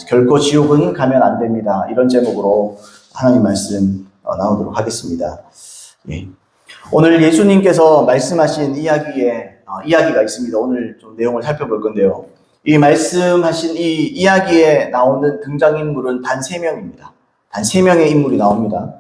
결코 지옥은 가면 안 됩니다. 이런 제목으로 하나님 말씀 나오도록 하겠습니다. 예. 오늘 예수님께서 말씀하신 이야기가 있습니다. 오늘 좀 내용을 살펴볼 건데요. 이 말씀하신 이 이야기에 나오는 등장인물은 단 3명입니다. 단 3명의 인물이 나옵니다.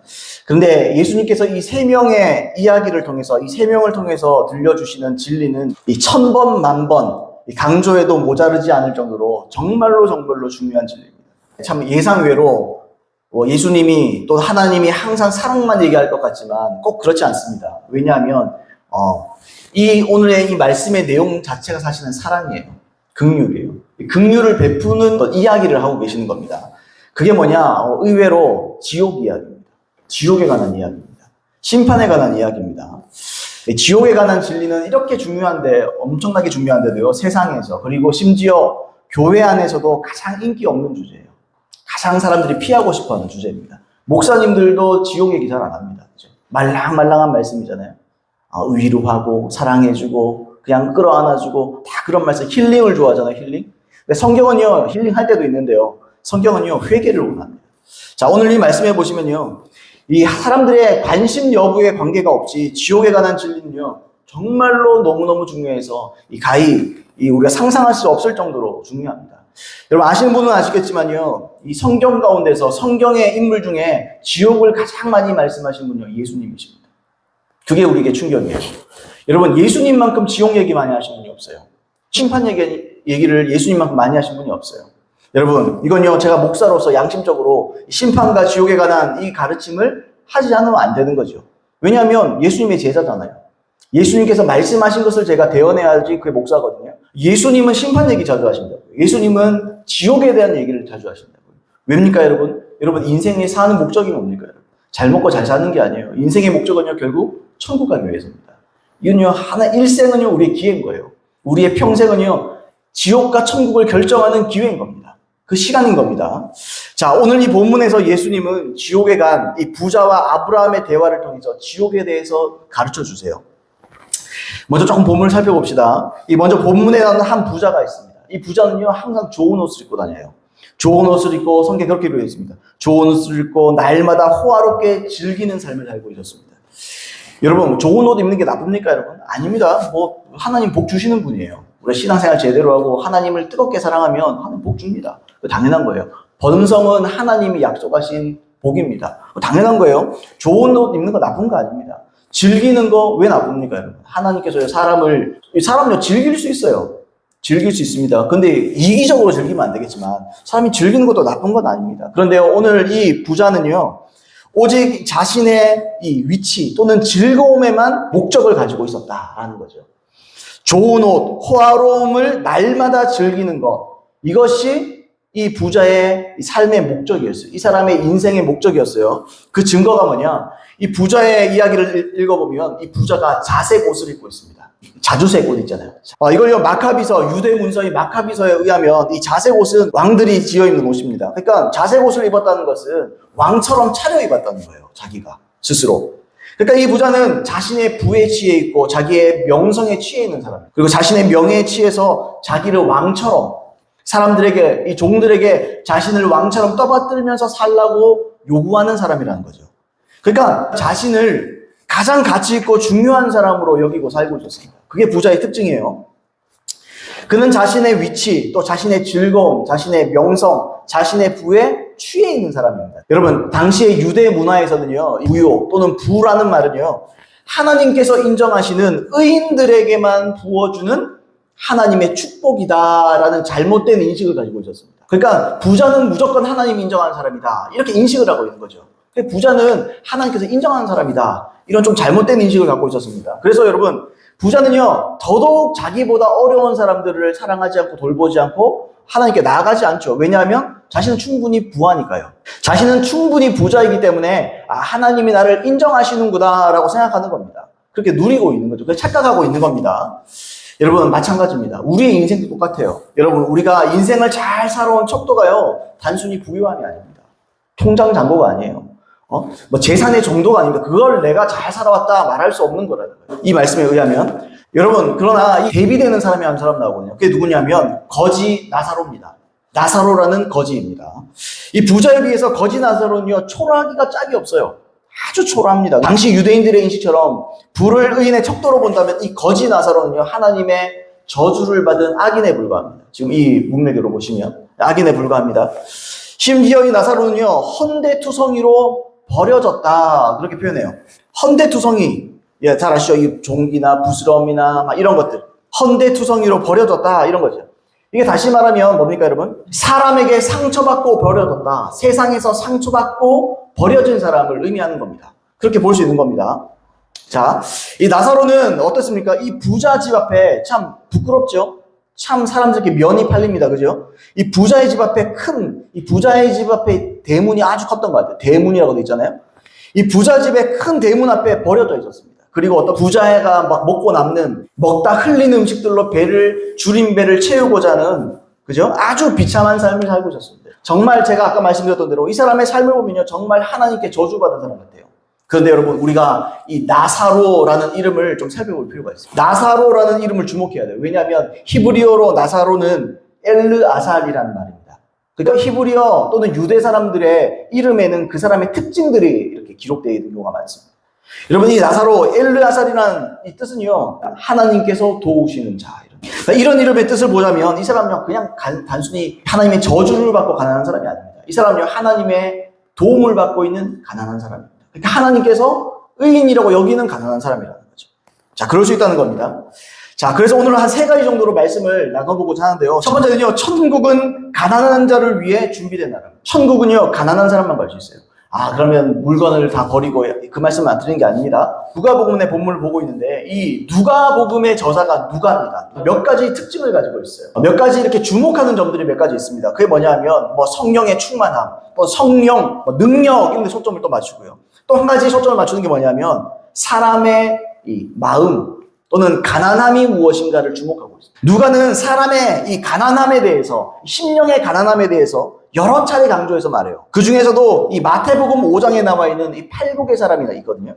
그런데 예수님께서 이 3명의 이야기를 통해서, 이 3명을 통해서 들려주시는 진리는 이 1000번, 만번, 강조해도 모자르지 않을 정도로 정말로 중요한 진리입니다. 참 예상외로 예수님이 또 하나님이 항상 사랑만 얘기할 것 같지만 꼭 그렇지 않습니다. 왜냐하면 오늘의 이 말씀의 내용 자체가 사실은 사랑이에요. 긍휼이에요. 긍휼을 베푸는 이야기를 하고 계시는 겁니다. 그게 뭐냐? 의외로 지옥 이야기입니다. 지옥에 관한 이야기입니다. 심판에 관한 이야기입니다. 지옥에 관한 진리는 이렇게 중요한데, 엄청나게 중요한데도요, 세상에서, 그리고 심지어 교회 안에서도 가장 인기 없는 주제예요. 가장 사람들이 피하고 싶어 하는 주제입니다. 목사님들도 지옥 얘기 잘 안 합니다. 그죠? 말랑말랑한 말씀이잖아요. 위로하고, 사랑해주고, 그냥 끌어안아주고, 다 그런 말씀, 힐링을 좋아하잖아요, 힐링. 근데 성경은요, 힐링할 때도 있는데요, 성경은요, 회개를 원합니다. 자, 오늘 이 말씀해 보시면요, 이 사람들의 관심 여부에 관계가 없이 지옥에 관한 진리는요, 정말로 너무너무 중요해서 우리가 상상할 수 없을 정도로 중요합니다. 여러분 아시는 분은 아시겠지만요, 이 성경 가운데서 성경의 인물 중에 지옥을 가장 많이 말씀하신 분은요, 예수님이십니다. 그게 우리에게 충격이에요. 여러분 예수님만큼 지옥 얘기 많이 하신 분이 없어요. 심판 얘기를 예수님만큼 많이 하신 분이 없어요. 여러분, 이건요, 제가 목사로서 양심적으로 심판과 지옥에 관한 이 가르침을 하지 않으면 안 되는 거죠. 왜냐하면 예수님의 제자잖아요. 예수님께서 말씀하신 것을 제가 대언해야지 그게 목사거든요. 예수님은 심판 얘기 자주 하신다고요. 예수님은 지옥에 대한 얘기를 자주 하신다고요. 왜입니까, 여러분? 여러분, 인생에 사는 목적이 뭡니까, 여러분? 잘 먹고 잘 사는 게 아니에요. 인생의 목적은요, 결국 천국 가기 위해서입니다. 이건요, 일생은요, 우리의 기회인 거예요. 우리의 평생은요, 지옥과 천국을 결정하는 기회인 겁니다. 그 시간인 겁니다. 자, 오늘 이 본문에서 예수님은 지옥에 간 이 부자와 아브라함의 대화를 통해서 지옥에 대해서 가르쳐 주세요. 먼저 조금 본문을 살펴봅시다. 먼저 본문에 나오는 한 부자가 있습니다. 이 부자는요, 항상 좋은 옷을 입고 다녀요. 좋은 옷을 입고, 성경에 그렇게 되어 있습니다. 좋은 옷을 입고 날마다 호화롭게 즐기는 삶을 살고 있었습니다. 여러분, 좋은 옷 입는 게 나쁩니까, 여러분? 아닙니다. 하나님 복 주시는 분이에요. 우리가 신앙생활 제대로 하고 하나님을 뜨겁게 사랑하면 하나님 복 줍니다. 당연한 거예요. 번성은 하나님이 약속하신 복입니다. 당연한 거예요. 좋은 옷 입는 거 나쁜 거 아닙니다. 즐기는 거 왜 나쁩니까, 여러분? 하나님께서 사람은요, 즐길 수 있어요. 즐길 수 있습니다. 근데 이기적으로 즐기면 안 되겠지만, 사람이 즐기는 것도 나쁜 건 아닙니다. 그런데요, 오늘 이 부자는요, 오직 자신의 이 위치 또는 즐거움에만 목적을 가지고 있었다라는 거죠. 좋은 옷, 호화로움을 날마다 즐기는 것, 이것이 이 부자의 삶의 목적이었어요. 이 사람의 인생의 목적이었어요. 그 증거가 뭐냐? 이 부자의 이야기를 읽어보면 이 부자가 자색 옷을 입고 있습니다. 자주색 옷 있잖아요. 이걸요, 유대 문서의 마카비서에 의하면 이 자색 옷은 왕들이 지어 입는 옷입니다. 그러니까 자색 옷을 입었다는 것은 왕처럼 차려입었다는 거예요. 자기가 스스로. 그러니까 이 부자는 자신의 부에 취해 있고 자기의 명성에 취해 있는 사람이에요. 그리고 자신의 명예에 취해서 자기를 왕처럼 사람들에게, 이 종들에게 자신을 왕처럼 떠받들면서 살라고 요구하는 사람이라는 거죠. 그러니까 자신을 가장 가치 있고 중요한 사람으로 여기고 살고 있었습니다. 그게 부자의 특징이에요. 그는 자신의 위치, 또 자신의 즐거움, 자신의 명성, 자신의 부에 취해 있는 사람입니다. 여러분, 당시의 유대 문화에서는요, 부요 또는 부라는 말은요, 하나님께서 인정하시는 의인들에게만 부어주는 하나님의 축복이다라는 잘못된 인식을 가지고 있었습니다. 그러니까 부자는 무조건 하나님이 인정하는 사람이다, 이렇게 인식을 하고 있는 거죠. 부자는 하나님께서 인정하는 사람이다, 이런 좀 잘못된 인식을 갖고 있었습니다. 그래서 여러분, 부자는요, 더더욱 자기보다 어려운 사람들을 사랑하지 않고 돌보지 않고 하나님께 나아가지 않죠. 왜냐하면 자신은 충분히 부하니까요. 자신은 충분히 부자이기 때문에 하나님이 나를 인정하시는구나 라고 생각하는 겁니다. 그렇게 누리고 있는 거죠. 그렇게 착각하고 있는 겁니다. 여러분, 마찬가지입니다. 우리의 인생도 똑같아요. 여러분, 우리가 인생을 잘 살아온 척도가요, 단순히 부유함이 아닙니다. 통장 잔고가 아니에요. 재산의 정도가 아닙니다. 그걸 내가 잘 살아왔다 말할 수 없는 거라는 거예요. 이 말씀에 의하면. 여러분, 그러나 이 대비되는 사람이 한 사람 나오거든요. 그게 누구냐면 거지 나사로입니다. 나사로라는 거지입니다. 이 부자에 비해서 거지 나사로는요, 초라하기가 짝이 없어요. 아주 초라합니다. 당시 유대인들의 인식처럼 부를 의인의 척도로 본다면 이 거지 나사로는요, 하나님의 저주를 받은 악인에 불과합니다. 지금 이 문맥으로 보시면 악인에 불과합니다. 심지어 이 나사로는요, 헌대투성이로 버려졌다, 그렇게 표현해요. 헌대투성이, 예, 잘 아시죠? 이 종기나 부스럼이나 막 이런 것들, 헌대투성이로 버려졌다, 이런 거죠. 이게 다시 말하면 뭡니까, 여러분? 사람에게 상처받고 버려졌다, 세상에서 상처받고 버려진 사람을 의미하는 겁니다. 그렇게 볼 수 있는 겁니다. 자, 이 나사로는 어떻습니까? 이 부자 집 앞에 참 부끄럽죠? 참 사람들께 면이 팔립니다. 그죠? 이 부자의 집 앞에 이 부자의 집 앞에 대문이 아주 컸던 것 같아요. 대문이라고 돼 있잖아요. 이 부자 집의 큰 대문 앞에 버려져 있었습니다. 그리고 어떤 부자애가 막 먹고 남는, 먹다 흘린 음식들로 줄인 배를 채우고자 하는, 그죠? 아주 비참한 삶을 살고 있었습니다. 정말 제가 아까 말씀드렸던 대로 이 사람의 삶을 보면요, 정말 하나님께 저주받은 사람 같아요. 그런데 여러분, 우리가 이 나사로라는 이름을 좀 살펴볼 필요가 있습니다. 나사로라는 이름을 주목해야 돼요. 왜냐하면 히브리어로 나사로는 엘르아살이라는 말입니다. 그러니까 히브리어 또는 유대 사람들의 이름에는 그 사람의 특징들이 이렇게 기록되어 있는 경우가 많습니다. 여러분, 이 나사로 엘르아살이라는 이 뜻은요, 하나님께서 도우시는 자, 이런 이름의 뜻을 보자면 이 사람은요, 그냥 단순히 하나님의 저주를 받고 가난한 사람이 아닙니다. 이 사람은요, 하나님의 도움을 받고 있는 가난한 사람입니다. 그러니까 하나님께서 의인이라고 여기는 가난한 사람이라는 거죠. 자, 그럴 수 있다는 겁니다. 자, 그래서 오늘 한 3가지 정도로 말씀을 나눠보고자 하는데요. 첫 번째는요, 천국은 가난한 자를 위해 준비된 나라입니다. 천국은요, 가난한 사람만 갈 수 있어요. 아, 그러면 물건을 다 버리고 그 말씀을 안 드리는 게 아닙니다. 누가복음의 본문을 보고 있는데 이 누가복음의 저자가 누가입니다. 몇 가지 특징을 가지고 있어요. 몇 가지 이렇게 주목하는 점들이 몇 가지 있습니다. 그게 뭐냐면 뭐 성령의 충만함, 뭐 성령, 뭐 능력 이런 데 초점을 또 맞추고요. 또 한 가지 초점을 맞추는 게 뭐냐면 사람의 이 마음 또는 가난함이 무엇인가를 주목하고 있습니다. 누가는 사람의 이 가난함에 대해서, 심령의 가난함에 대해서 여러 차례 강조해서 말해요. 그 중에서도 이 마태복음 5장에 나와 있는 이 8복의 사람이 있거든요.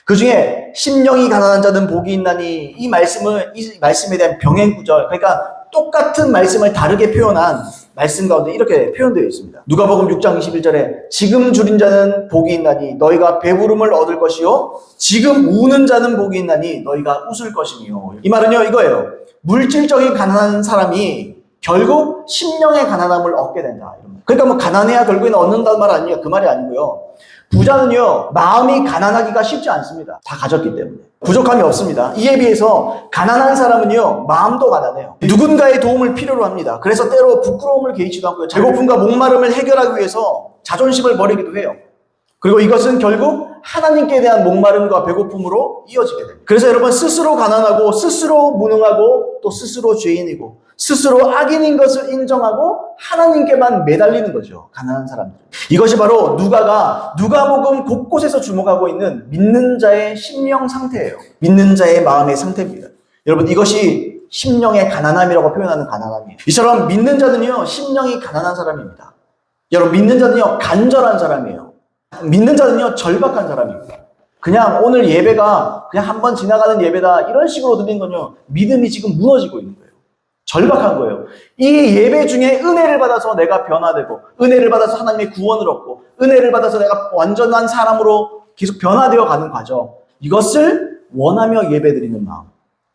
그 중에 심령이 가난한 자는 복이 있나니 이 말씀에 대한 병행 구절, 그러니까 똑같은 말씀을 다르게 표현한 말씀 가운데 이렇게 표현되어 있습니다. 누가복음 6장 21절에 지금 줄인 자는 복이 있나니 너희가 배부름을 얻을 것이요 지금 우는 자는 복이 있나니 너희가 웃을 것이며. 이 말은요, 이거예요. 물질적인 가난한 사람이 결국 심령의 가난함을 얻게 된다. 그러니까 뭐 가난해야 결국에는 얻는다는 말 아니에요. 그 말이 아니고요. 부자는요, 마음이 가난하기가 쉽지 않습니다. 다 가졌기 때문에. 부족함이 없습니다. 이에 비해서 가난한 사람은요, 마음도 가난해요. 누군가의 도움을 필요로 합니다. 그래서 때로 부끄러움을 개의치도 않고요. 배고픔과 목마름을 해결하기 위해서 자존심을 버리기도 해요. 그리고 이것은 결국 하나님께 대한 목마름과 배고픔으로 이어지게 됩니다. 그래서 여러분, 스스로 가난하고 스스로 무능하고 또 스스로 죄인이고 스스로 악인인 것을 인정하고 하나님께만 매달리는 거죠. 가난한 사람들. 이것이 바로 누가복음 곳곳에서 주목하고 있는 믿는 자의 심령 상태예요. 믿는 자의 마음의 상태입니다. 여러분, 이것이 심령의 가난함이라고 표현하는 가난함이에요. 이처럼 믿는 자는요, 심령이 가난한 사람입니다. 여러분, 믿는 자는요, 간절한 사람이에요. 믿는 자는요, 절박한 사람입니다. 그냥 오늘 예배가 그냥 한번 지나가는 예배다 이런 식으로 드린 건요, 믿음이 지금 무너지고 있는 거예요. 절박한 거예요. 이 예배 중에 은혜를 받아서 내가 변화되고, 은혜를 받아서 하나님의 구원을 얻고, 은혜를 받아서 내가 완전한 사람으로 계속 변화되어 가는 과정, 이것을 원하며 예배드리는 마음.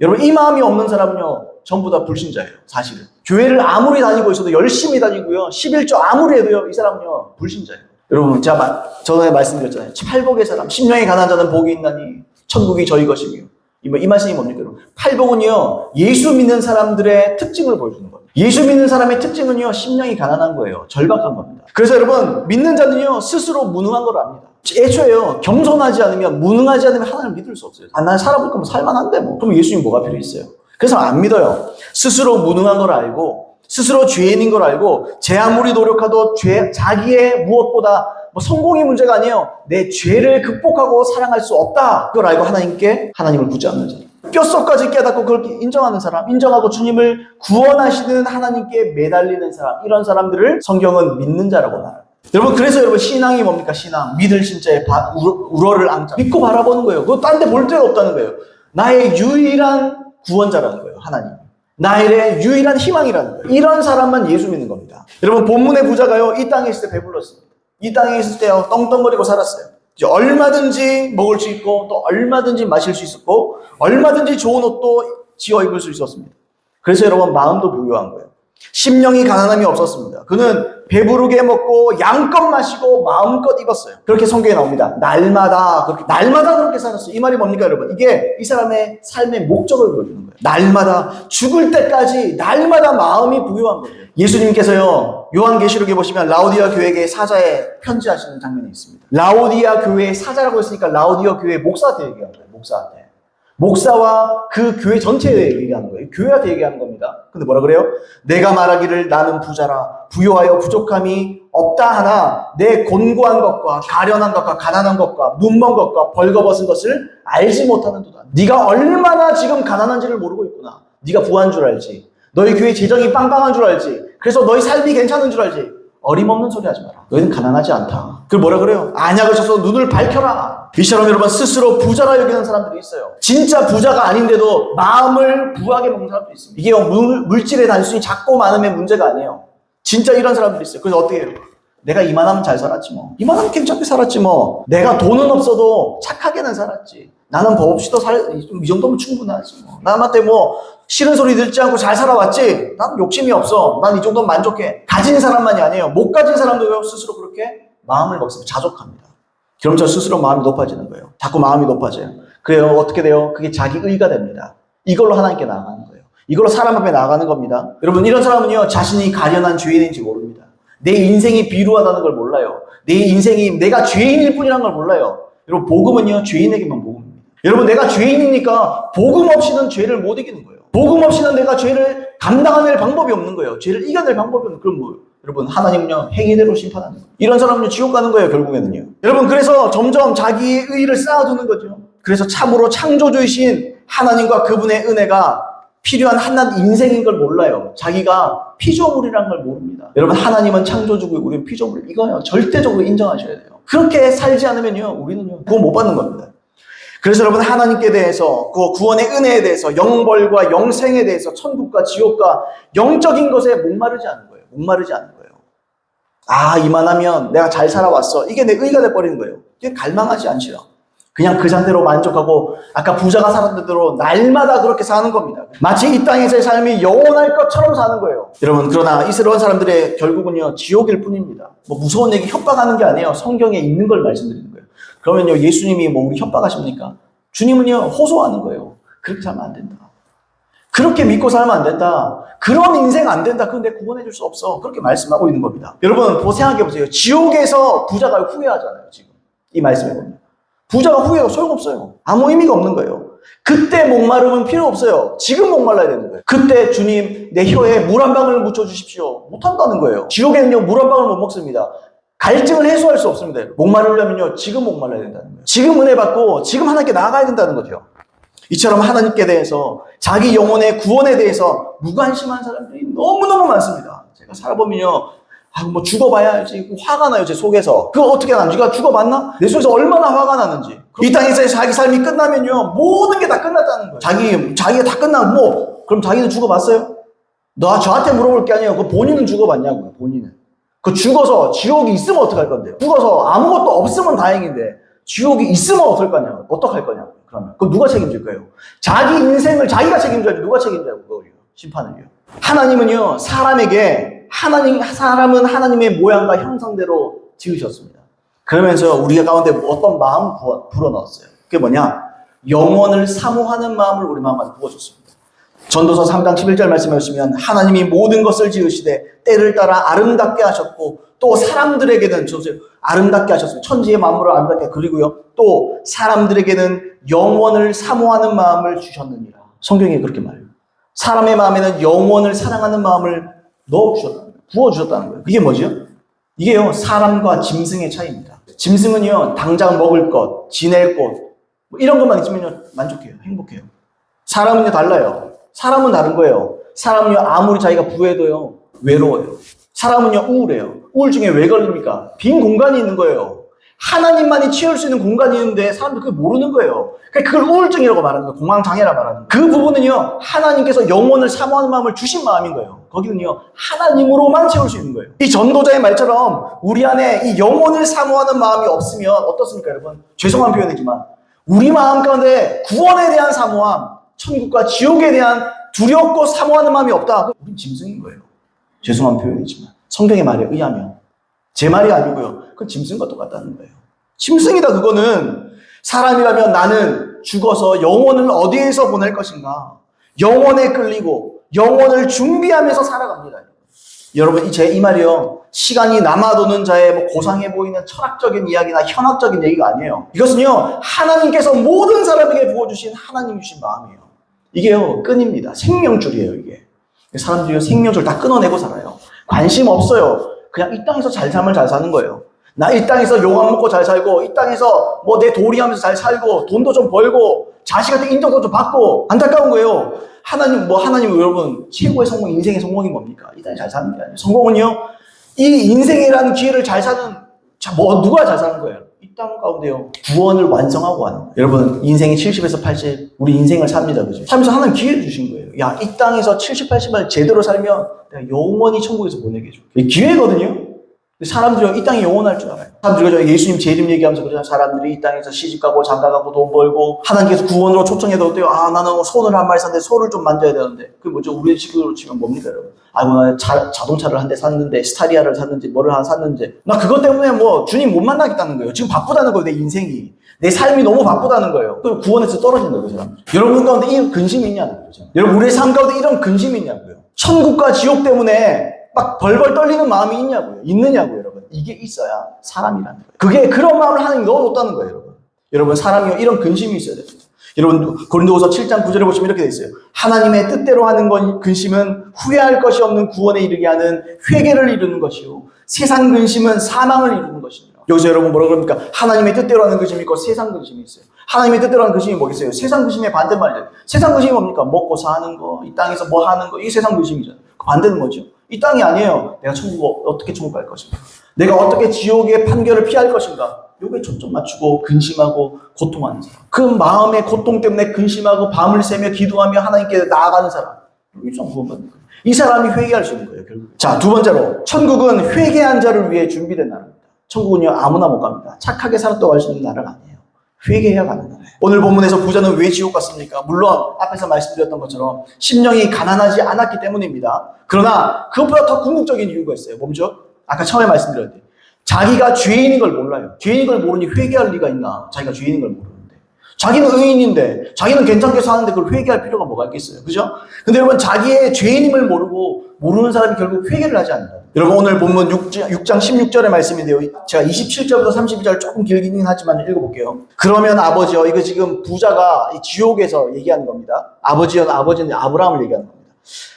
여러분, 이 마음이 없는 사람은요, 전부 다 불신자예요. 사실은. 교회를 아무리 다니고 있어도 열심히 다니고요, 11조 아무리 해도요, 이 사람은요, 불신자예요. 여러분, 제가 전에 말씀드렸잖아요. 8복의 사람, 심령이 가난한 자는 복이 있나니 천국이 저희 것이며. 이 말씀이 뭡니까? 여러분? 8복은요, 예수 믿는 사람들의 특징을 보여주는 거예요. 예수 믿는 사람의 특징은요, 심령이 가난한 거예요. 절박한 겁니다. 그래서 여러분, 믿는 자는요, 스스로 무능한 걸 압니다. 애초에요, 겸손하지 않으면, 무능하지 않으면 하나님을 믿을 수 없어요. 아, 난 살아볼 거면 살만한데 뭐. 그럼 예수님 뭐가 필요 있어요? 그래서 안 믿어요. 스스로 무능한 걸 알고, 스스로 죄인인 걸 알고, 제 아무리 노력해도 자기의 무엇보다 성공이 문제가 아니에요. 내 죄를 극복하고 사랑할 수 없다. 그걸 알고 하나님을 붙잡는 자. 뼛속까지 깨닫고 그렇게 인정하는 사람, 인정하고 주님을 구원하시는 하나님께 매달리는 사람, 이런 사람들을 성경은 믿는 자라고 말해요. 여러분, 그래서 여러분, 신앙이 뭡니까? 신앙. 믿을 신자의 우러를 앙자. 믿고 바라보는 거예요. 그거 딴 데 볼 데가 없다는 거예요. 나의 유일한 구원자라는 거예요. 하나님. 나일의 유일한 희망이라는 거예요. 이런 사람만 예수 믿는 겁니다. 여러분, 본문의 부자가요, 이 땅에 있을 때 배불렀습니다. 이 땅에 있을 때요, 떵떵거리고 살았어요. 이제 얼마든지 먹을 수 있고, 또 얼마든지 마실 수 있었고, 얼마든지 좋은 옷도 지어 입을 수 있었습니다. 그래서 여러분, 마음도 부유한 거예요. 심령이 가난함이 없었습니다. 그는 배부르게 먹고 양껏 마시고 마음껏 입었어요. 그렇게 성경에 나옵니다. 날마다 그렇게 살았어요. 이 말이 뭡니까, 여러분? 이게 이 사람의 삶의 목적을 보여주는 거예요. 날마다 죽을 때까지 날마다 마음이 부유한 거예요. 예수님께서요, 요한계시록에 보시면 라오디아 교회의 사자에 편지하시는 장면이 있습니다. 라오디아 교회의 사자라고 했으니까 라오디아 교회 목사한테 얘기한 거예요. 목사한테. 목사와 그 교회 전체에 얘기하는 거예요. 교회한테 얘기하는 겁니다. 근데 뭐라 그래요? 내가 말하기를 나는 부자라 부요하여 부족함이 없다 하나 내 곤고한 것과 가련한 것과 가난한 것과 눈먼 것과 벌거벗은 것을 알지 못하는도다. 네가 얼마나 지금 가난한지를 모르고 있구나. 네가 부한 줄 알지. 너희 교회 재정이 빵빵한 줄 알지. 그래서 너희 삶이 괜찮은 줄 알지. 어림없는 소리 하지 마라. 너희는 가난하지 않다. 그걸 뭐라 그래요? 안약을 쳐서 눈을 밝혀라. 이처럼 여러분, 스스로 부자라 여기는 사람들이 있어요. 진짜 부자가 아닌데도 마음을 부하게 먹는 사람도 있습니다. 이게 물질의 단순히 작고 많음의 문제가 아니에요. 진짜 이런 사람들이 있어요. 그래서 어떻게 해요? 내가 이만하면 잘 살았지 뭐. 이만하면 괜찮게 살았지 뭐. 내가 돈은 없어도 착하게는 살았지. 나는 법 없이도 이 정도면 충분하지 뭐. 남한테 뭐 싫은 소리 듣지 않고 잘 살아왔지. 난 욕심이 없어. 난 이 정도면 만족해. 가진 사람만이 아니에요. 못 가진 사람도 스스로 그렇게 마음을 먹습니다. 자족합니다. 그러면서 스스로 마음이 높아지는 거예요. 자꾸 마음이 높아져요. 그래요. 어떻게 돼요? 그게 자기 의가 됩니다. 이걸로 하나님께 나아가는 거예요. 이걸로 사람 앞에 나아가는 겁니다. 여러분, 이런 사람은요, 자신이 가련한 죄인인지 모릅니다. 내 인생이 비루하다는 걸 몰라요. 내 인생이 내가 죄인일 뿐이라는 걸 몰라요. 여러분, 복음은요, 죄인에게만 복음입니다. 여러분, 내가 죄인이니까 복음 없이는 죄를 못 이기는 거예요. 복음 없이는 내가 죄를 감당해낼 방법이 없는 거예요. 죄를 이겨낼 방법이 없는. 그럼 뭐예요? 여러분, 하나님은요, 행위대로 심판하는 거예요. 이런 사람은요, 지옥 가는 거예요, 결국에는요. 여러분, 그래서 점점 자기의 의의를 쌓아두는 거죠. 그래서 참으로 창조주이신 하나님과 그분의 은혜가 필요한 한낱 인생인 걸 몰라요. 자기가 피조물이라는 걸 모릅니다. 여러분, 하나님은 창조주고 우리는 피조물. 이거요, 절대적으로 인정하셔야 돼요. 그렇게 살지 않으면요, 우리는요, 구원 못 받는 겁니다. 그래서 여러분, 하나님께 대해서, 그 구원의 은혜에 대해서, 영벌과 영생에 대해서, 천국과 지옥과 영적인 것에 목마르지 않는 거예요. 목마르지 않는 거예요. 아, 이만하면 내가 잘 살아왔어. 이게 내 의가 돼버리는 거예요. 이게 갈망하지 않죠. 그냥 그 상태로 만족하고 아까 부자가 살았던 대로 날마다 그렇게 사는 겁니다. 마치 이 땅에서의 삶이 영원할 것처럼 사는 거예요. 여러분, 그러나 이스라엘 사람들의 결국은요, 지옥일 뿐입니다. 뭐 무서운 얘기 협박하는 게 아니에요. 성경에 있는 걸 말씀드리는 거예요. 그러면요, 예수님이 뭐 우리 협박하십니까? 주님은요, 호소하는 거예요. 그렇게 살면 안 된다. 그렇게 믿고 살면 안 된다. 그런 인생 안 된다. 그건 내가 구원해 줄 수 없어. 그렇게 말씀하고 있는 겁니다. 여러분, 생각해 보세요. 지옥에서 부자가 후회하잖아요, 지금. 이 말씀에 보면. 부자가 후회가 소용없어요. 아무 의미가 없는 거예요. 그때 목마름은 필요 없어요. 지금 목말라야 되는 거예요. 그때 주님, 내 혀에 물 한 방울 묻혀주십시오. 못한다는 거예요. 지옥에는요, 물 한 방울 못 먹습니다. 갈증을 해소할 수 없습니다. 목마르려면요, 지금 목말라야 된다는 거예요. 지금 은혜 받고, 지금 하나님께 나아가야 된다는 거죠. 이처럼 하나님께 대해서, 자기 영혼의 구원에 대해서 무관심한 사람들이 너무너무 많습니다. 제가 살아보면요, 뭐 죽어봐야 알지. 화가 나요, 제 속에서. 그거 어떻게 나는지. 네가 죽어봤나? 내 속에서 얼마나 화가 나는지. 이 땅에서 자기 삶이 끝나면요, 모든 게 다 끝났다는 거예요. 자기가 다 끝나고, 뭐, 그럼 자기는 죽어봤어요? 저한테 물어볼 게 아니에요. 그 본인은 죽어봤냐고요, 본인은. 그 죽어서 지옥이 있으면 어떡할 건데요? 죽어서 아무것도 없으면 다행인데, 지옥이 있으면 어떡할 거냐고. 그러면. 그거 누가 책임질 거예요? 자기 인생을 자기가 책임져야지 누가 책임져요, 그거요. 심판을요. 하나님은요, 사람은 하나님의 모양과 형상대로 지으셨습니다. 그러면서 우리 가운데 어떤 마음을 불어넣었어요. 그게 뭐냐? 영원을 사모하는 마음을 우리 마음 안에 부어줬습니다. 전도서 3장 11절 말씀해 보시면 하나님이 모든 것을 지으시되 때를 따라 아름답게 하셨고 또 사람들에게는 아름답게 하셨습니다. 천지의 만물을 아름답게 그리고요. 또 사람들에게는 영원을 사모하는 마음을 주셨느니라. 성경이 그렇게 말해요. 사람의 마음에는 영원을 사랑하는 마음을 부어주셨다는 거예요. 이게 뭐죠? 이게요, 사람과 짐승의 차이입니다. 짐승은요, 당장 먹을 것, 지낼 곳, 뭐 이런 것만 있으면요, 만족해요. 행복해요. 사람은요, 달라요. 사람은 다른 거예요. 사람은요, 아무리 자기가 부해도요, 외로워요. 사람은요, 우울해요. 우울증에 왜 걸립니까? 빈 공간이 있는 거예요. 하나님만이 채울 수 있는 공간이 있는데 사람들이 그걸 모르는 거예요. 그걸 우울증이라고 말하는 거예요. 공황장애라 말하는 거예요. 그 부분은요, 하나님께서 영혼을 사모하는 마음을 주신 마음인 거예요. 거기는요, 하나님으로만 채울 수 있는 거예요. 이 전도자의 말처럼 우리 안에 이 영혼을 사모하는 마음이 없으면 어떻습니까, 여러분? 죄송한 표현이지만 우리 마음 가운데 구원에 대한 사모함, 천국과 지옥에 대한 두렵고 사모하는 마음이 없다. 우린 짐승인 거예요. 죄송한 표현이지만 성경의 말에 의하면, 제 말이 아니고요, 그건 짐승과 똑같다는 거예요. 짐승이다. 그거는 사람이라면 나는 죽어서 영혼을 어디에서 보낼 것인가, 영혼에 끌리고 영혼을 준비하면서 살아갑니다. 여러분, 이 말이요, 시간이 남아도는 자의 뭐 고상해 보이는 철학적인 이야기나 현학적인 얘기가 아니에요. 이것은요, 하나님께서 모든 사람에게 부어주신 하나님 주신 마음이에요. 이게요, 끈입니다. 생명줄이에요. 이게 사람들이 생명줄 다 끊어내고 살아요. 관심 없어요. 그냥 이 땅에서 잘 삶을 잘 사는 거예요. 나 이 땅에서 욕 안 먹고 잘 살고, 이 땅에서 뭐 내 도리하면서 잘 살고, 돈도 좀 벌고, 자식한테 인정도 좀 받고. 안타까운 거예요. 하나님 여러분, 최고의 성공, 인생의 성공이 뭡니까? 이 땅에 잘 사는 게 아니에요. 성공은요, 이 인생이라는 기회를 잘 사는, 누가 잘 사는 거예요? 이 땅 가운데요, 구원을 완성하고 하는 거예요. 여러분, 인생이 70에서 80, 우리 인생을 삽니다. 그죠? 살면서 하나님 기회를 주신 거예요. 야, 이 땅에서 70, 80을 제대로 살면 내가 영원히 천국에서 보내게 해줘. 이게 기회거든요? 사람들이 이 땅이 영원할 줄 알아요. 사람들이 예수님 제 이름 얘기하면서 그러잖아요. 사람들이 이 땅에서 시집가고 장가가고 돈 벌고, 하나님께서 구원으로 초청해도 어때요? 아, 나는 손을 한 마리 샀는데 소를 좀 만져야 되는데. 그게 뭐죠? 우리의 식으로 치면 뭡니까, 여러분? 나 자동차를 한 대 샀는데, 스타리아를 샀는지, 뭐를 하나 샀는지. 나 그것 때문에 뭐 주님 못 만나겠다는 거예요. 지금 바쁘다는 거예요, 내 인생이. 내 삶이 너무 바쁘다는 거예요. 그럼 구원에서 떨어진 거예요, 그 사람. 여러분 가운데 이 근심이 있냐는 거죠. 여러분, 우리의 삶 가운데 이런 근심이 있냐고요. 천국과 지옥 때문에 막 벌벌 떨리는 마음이 있냐고요. 있느냐고요, 여러분. 이게 있어야 사람이라는 거예요. 그게 그런 마음을 하나님이 넣어놓았다는 거예요, 여러분. 여러분, 사람이 이런 근심이 있어야 됩니다. 여러분, 고린도후서 7장 9절에 보시면 이렇게 돼 있어요. 하나님의 뜻대로 하는 근심은 후회할 것이 없는 구원에 이르게 하는 회개를 이루는 것이요, 세상 근심은 사망을 이루는 것입니다. 여기서 여러분 뭐라 그럽니까? 하나님의 뜻대로 하는 근심이 있고 세상 근심이 있어요. 하나님의 뜻대로 하는 근심이 뭐겠어요? 세상 근심의 반대말이에요. 세상 근심이 뭡니까? 먹고 사는 거, 이 땅에서 뭐 하는 거, 이게 세상 근심이잖아요. 그 반대는 뭐죠? 이 땅이 아니에요. 내가 어떻게 천국 갈 것인가? 내가 어떻게 지옥의 판결을 피할 것인가? 요게 초점 맞추고 근심하고 고통하는 사람. 그 마음의 고통 때문에 근심하고 밤을 새며 기도하며 하나님께 나아가는 사람. 이게 좀 구원받는 거예요. 이 사람이 회개할 수 있는 거예요, 결국. 자, 두 번째로, 천국은 회개한 자를 위해 준비된 나라입니다. 천국은요, 아무나 못 갑니다. 착하게 살았다고 할 수 있는 나라가 아니에요. 회개해야 가는 나라예요. 오늘 본문에서 부자는 왜 지옥 갔습니까? 물론 앞에서 말씀드렸던 것처럼 심령이 가난하지 않았기 때문입니다. 그러나 그것보다 더 궁극적인 이유가 있어요. 뭐죠? 아까 처음에 말씀드렸는데, 자기가 죄인인 걸 몰라요. 죄인인 걸 모르니 회개할 리가 있나? 자기가 죄인인 걸 모르는데. 자기는 의인인데, 자기는 괜찮게 사는데 그걸 회개할 필요가 뭐가 있겠어요? 그죠? 근데 여러분, 자기의 죄인임을 모르는 사람이 결국 회개를 하지 않는다. 여러분, 오늘 본문 6장 16절의 말씀인데요. 제가 27절부터 32절 조금 길긴 하지만 읽어볼게요. 그러면 아버지여, 이거 지금 부자가 지옥에서 얘기하는 겁니다. 아버지는 아브라함을 얘기하는 겁니다.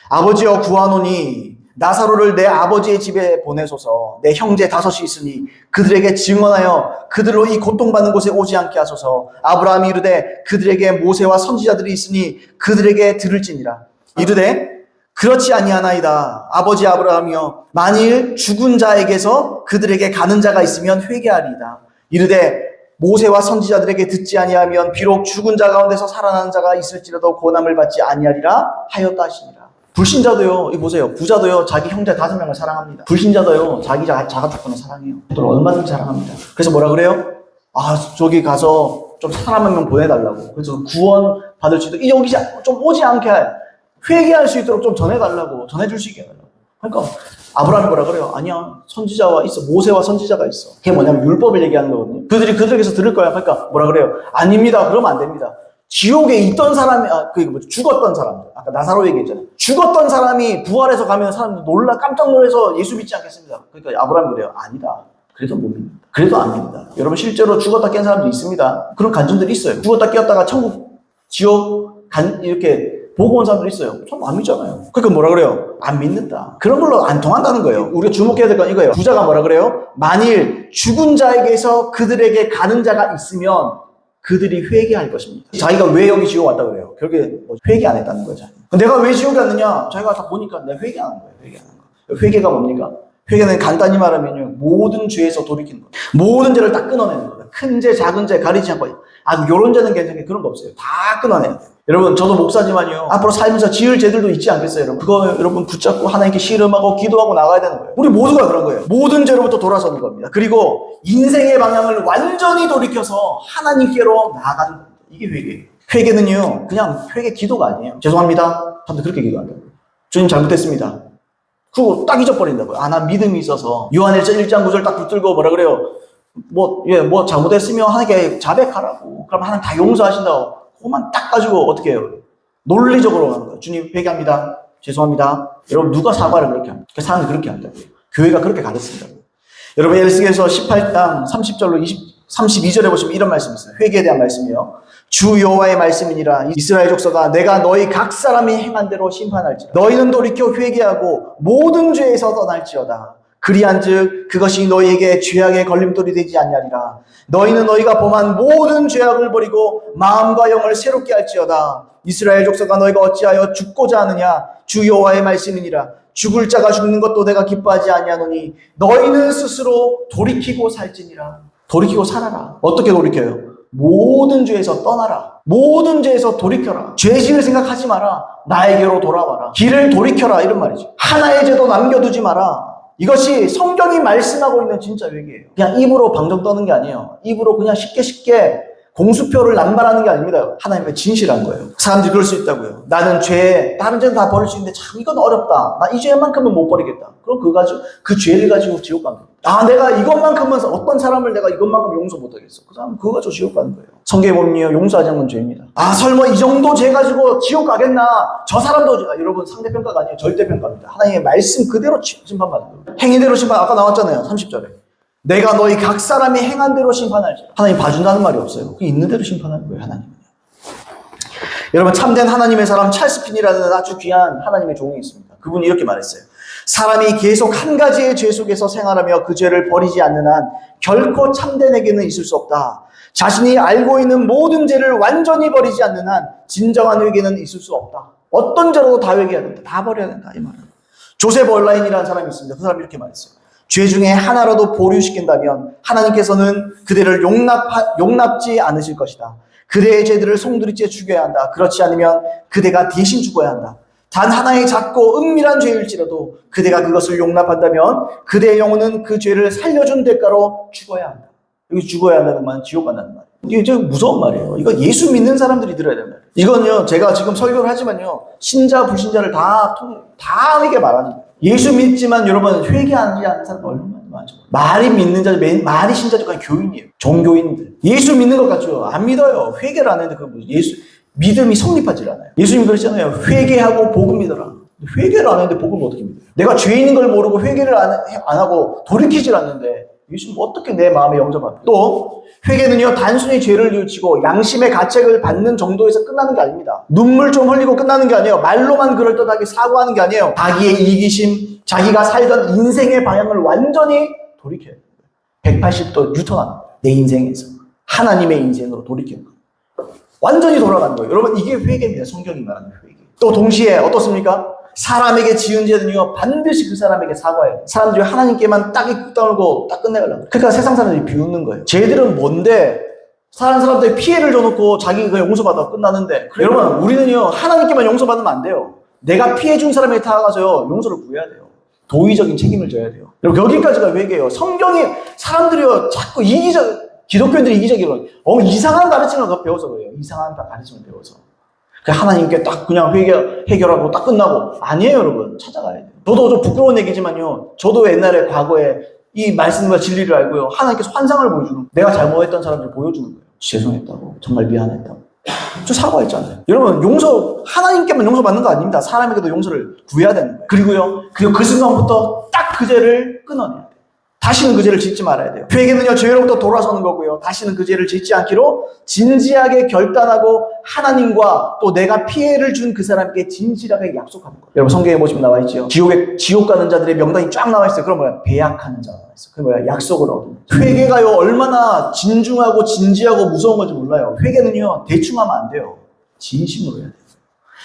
아버지여, 구하노니 나사로를 내 아버지의 집에 보내소서. 내 형제 5이 있으니 그들에게 증언하여 그들로 이 고통받는 곳에 오지 않게 하소서. 아브라함이 이르되 그들에게 모세와 선지자들이 있으니 그들에게 들을지니라. 이르되 그렇지 아니하나이다. 아버지 아브라함이여, 만일 죽은 자에게서 그들에게 가는 자가 있으면 회개하리이다. 이르되 모세와 선지자들에게 듣지 아니하면 비록 죽은 자 가운데서 살아나는 자가 있을지라도 고난을 받지 아니하리라 하였다 하시니라. 불신자도요, 이 보세요. 부자도요, 자기 형제 5명을 사랑합니다. 불신자도요, 자기 자가 조건을 사랑해요. 또 얼마든지 사랑합니다. 그래서 뭐라 그래요? 아, 저기 가서 좀 사람 한 명 보내달라고. 그래서 구원 받을 수 있도록, 여기 좀 오지 않게 회개할 수 있도록 좀 전해달라고, 전해줄 수 있게 해달라고. 그러니까 아브라함이 뭐라 그래요? 아니야, 선지자와 있어. 모세와 선지자가 있어. 그게 뭐냐면 율법을 얘기하는 거거든요. 그들에게서 들을 거야. 그러니까 뭐라 그래요? 아닙니다. 그러면 안 됩니다. 지옥에 있던 사람이, 죽었던 사람들. 아까 나사로 얘기했잖아요. 죽었던 사람이 부활해서 가면 사람들 깜짝 놀라서 예수 믿지 않겠습니다. 그러니까 아브라함이 그래요. 아니다. 그래도 못 믿는다. 그래도 안 믿는다. 여러분, 실제로 죽었다 깬 사람도 있습니다. 그런 간증들이 있어요. 죽었다 깨었다가 천국, 지옥, 이렇게 보고 온 사람들이 있어요. 참 안 믿잖아요. 그러니까 뭐라 그래요? 안 믿는다. 그런 걸로 안 통한다는 거예요. 우리가 주목해야 될 건 이거예요. 부자가 뭐라 그래요? 만일 죽은 자에게서 그들에게 가는 자가 있으면 그들이 회개할 것입니다. 자기가 왜 여기 지옥 왔다 그래요? 결국에 회개 안 했다는 거죠. 내가 왜 지옥에 왔느냐? 자기가 다 보니까 내가 회개하는 거예요. 회개하는 거. 회개가 뭡니까? 회개는 간단히 말하면요, 모든 죄에서 돌이키는 거예요. 모든 죄를 다 끊어내는 거예요. 큰 죄, 작은 죄 가리지 않고, 요런 죄는 괜찮게 그런 거 없어요. 다 끊어내야 돼요. 여러분, 저도 목사지만요, 앞으로 살면서 지을 죄들도 있지 않겠어요, 여러분? 그거 여러분 붙잡고 하나님께 씨름하고 기도하고 나가야 되는 거예요. 우리 모두가 그런 거예요. 모든 죄로부터 돌아서는 겁니다. 그리고 인생의 방향을 완전히 돌이켜서 하나님께로 나아가는 겁니다. 이게 회개예요. 회개는요, 그냥 회개 기도가 아니에요. 죄송합니다. 저한테 그렇게 기도한다고요. 주님 잘못했습니다. 그거 딱 잊어버린다고요. 난 믿음이 있어서. 요한일서 1장 9절 딱 붙들고 뭐라 그래요? 뭐 잘못했으면 하나님께 자백하라고. 그럼 하나님 다 용서하신다고. 그것만 딱 가지고 어떻게 해요? 논리적으로 하는 거예요. 주님 회개합니다. 죄송합니다. 여러분, 누가 사과를 그렇게 합니까? 사람들이 그렇게 한다고요. 교회가 그렇게 가르친다고요. 여러분, 에스겔서 18장 30절로 32절에 보시면 이런 말씀이 있어요. 회개에 대한 말씀이요. 주 여호와의 말씀이니라. 이스라엘 족속아, 내가 너희 각 사람이 행한 대로 심판할지라. 너희는 돌이켜 회개하고 모든 죄에서 떠날지어다. 그리한즉 그것이 너희에게 죄악의 걸림돌이 되지 않냐리라. 너희는 너희가 범한 모든 죄악을 버리고 마음과 영을 새롭게 할지어다. 이스라엘 족속아, 너희가 어찌하여 죽고자 하느냐? 주 여호와의 말씀이니라. 죽을 자가 죽는 것도 내가 기뻐하지 아니하노니 너희는 스스로 돌이키고 살지니라. 돌이키고 살아라. 어떻게 돌이켜요? 모든 죄에서 떠나라. 모든 죄에서 돌이켜라. 죄짓을 생각하지 마라. 나에게로 돌아와라. 길을 돌이켜라. 이런 말이죠. 하나의 죄도 남겨두지 마라. 이것이 성경이 말씀하고 있는 진짜 회개예요. 그냥 입으로 방정 떠는 게 아니에요. 입으로 그냥 쉽게 공수표를 남발하는 게 아닙니다. 하나님의 진실한 거예요. 사람들이 그럴 수 있다고요. 나는 다른 죄는 다 버릴 수 있는데 참 이건 어렵다. 나 이 죄만큼은 못 버리겠다. 그럼 그 죄를 가지고 지옥 가는 거예요. 내가 이것만큼은, 어떤 사람을 내가 이것만큼 용서 못 하겠어. 그 사람은 그거 가지고 지옥 가는 거예요. 성경에 보면 용서하지 않는 죄입니다. 설마 이 정도 죄 가지고 지옥 가겠나? 저 사람도, 여러분, 상대평가가 아니에요. 절대평가입니다. 하나님의 말씀 그대로 심판받는 거예요. 행위대로 심판, 아까 나왔잖아요. 30절에. 내가 너희 각 사람이 행한 대로 심판할지. 하나님 봐준다는 말이 없어요. 있는 대로 심판하는 거예요, 하나님은. 여러분, 참된 하나님의 사람 찰스 핀이라는 아주 귀한 하나님의 종이 있습니다. 그분이 이렇게 말했어요. 사람이 계속 한 가지의 죄 속에서 생활하며 그 죄를 버리지 않는 한 결코 참된에게는 있을 수 없다. 자신이 알고 있는 모든 죄를 완전히 버리지 않는 한 진정한 회개는 있을 수 없다. 어떤 죄로도 다 회개해야 된다. 다 버려야 된다. 이 말은. 조셉 얼라인이라는 사람이 있습니다. 그 사람이 이렇게 말했어요. 죄 중에 하나라도 보류시킨다면 하나님께서는 그대를 용납지 않으실 것이다. 그대의 죄들을 송두리째 죽여야 한다. 그렇지 않으면 그대가 대신 죽어야 한다. 단 하나의 작고 은밀한 죄일지라도 그대가 그것을 용납한다면 그대의 영혼은 그 죄를 살려준 대가로 죽어야 한다. 여기 죽어야 한다는 말은 지옥 간다는 말이에요. 이게 좀 무서운 말이에요. 이거 예수 믿는 사람들이 들어야 되는 말이에요. 이건요, 제가 지금 설교를 하지만요, 신자, 불신자를 다 이게 말하는 거예요. 예수 믿지만 여러분, 회개하지 않는 사람 얼마나 많죠. 말이 믿는 자, 말이 신자죠. 그냥 교인이에요. 종교인들. 예수 믿는 것 같죠? 안 믿어요. 회개를 안 했는데 믿음이 성립하지 않아요. 예수님이 그러잖아요. 회개하고 복음 믿어라. 회개를 안 했는데 복음을 어떻게 믿어요? 내가 죄인인 걸 모르고 회개를 안 하고 돌이키질 않는데 예수님 어떻게 내 마음에 영접합니까? 또 회개는요, 단순히 죄를 뉘우치고 양심의 가책을 받는 정도에서 끝나는 게 아닙니다. 눈물 좀 흘리고 끝나는 게 아니에요. 말로만 그럴듯하게 사과하는 게 아니에요. 자기의 이기심, 자기가 살던 인생의 방향을 완전히 돌이켜야 돼요. 180도 유턴하는 거예요. 내 인생에서 하나님의 인생으로 돌이키는 거예요. 완전히 돌아가는 거예요. 여러분, 이게 회개입니다. 성경이 말하는 회개. 또 동시에 어떻습니까? 사람에게 지은 죄는요, 반드시 그 사람에게 사과해요. 사람들이 하나님께만 딱 입고 떠물고 딱 끝내가려고. 그러니까 세상 사람들이 비웃는 거예요. 죄들은 뭔데 다른 사람들이 피해를 줘놓고 자기가 그냥 용서받아 끝나는데, 여러분, 우리는요, 하나님께만 용서받으면 안 돼요. 내가 피해준 사람에게 다가가서요, 용서를 구해야 돼요. 도의적인 책임을 져야 돼요. 여러분, 여기까지가 회개예요. 성경이 사람들이요, 자꾸 기독교인들이 이기적이로 이상한 가르침을 배워서 그래요. 이상한 가르침을 배워서. 하나님께 딱 그냥 해결하고 딱 끝나고. 아니에요, 여러분. 찾아가야 돼요. 저도 좀 부끄러운 얘기지만요, 저도 옛날에 과거에 이 말씀과 진리를 알고요, 하나님께서 환상을 보여주는 거예요. 내가 잘못했던 사람들 보여주는 거예요. 죄송했다고. 정말 미안했다고. 저 사과했잖아요. 여러분, 하나님께만 용서받는 거 아닙니다. 사람에게도 용서를 구해야 되는 거예요. 그리고 그 순간부터 딱 그 죄를 끊어내야 돼요. 다시는 그 죄를 짓지 말아야 돼요. 회개는요, 죄로부터 돌아서는 거고요. 다시는 그 죄를 짓지 않기로 진지하게 결단하고 하나님과 또 내가 피해를 준 그 사람에게 진실하게 약속하는 거예요. 여러분, 성경에 보시면 나와 있죠. 지옥 가는 자들의 명단이 쫙 나와 있어요. 그럼 뭐야? 배약하는 자가 나와 있어요. 그게 뭐야? 약속을 얻는. 회개가요, 얼마나 진중하고 진지하고 무서운 건지 몰라요. 회개는요, 대충 하면 안 돼요. 진심으로 해야 돼요.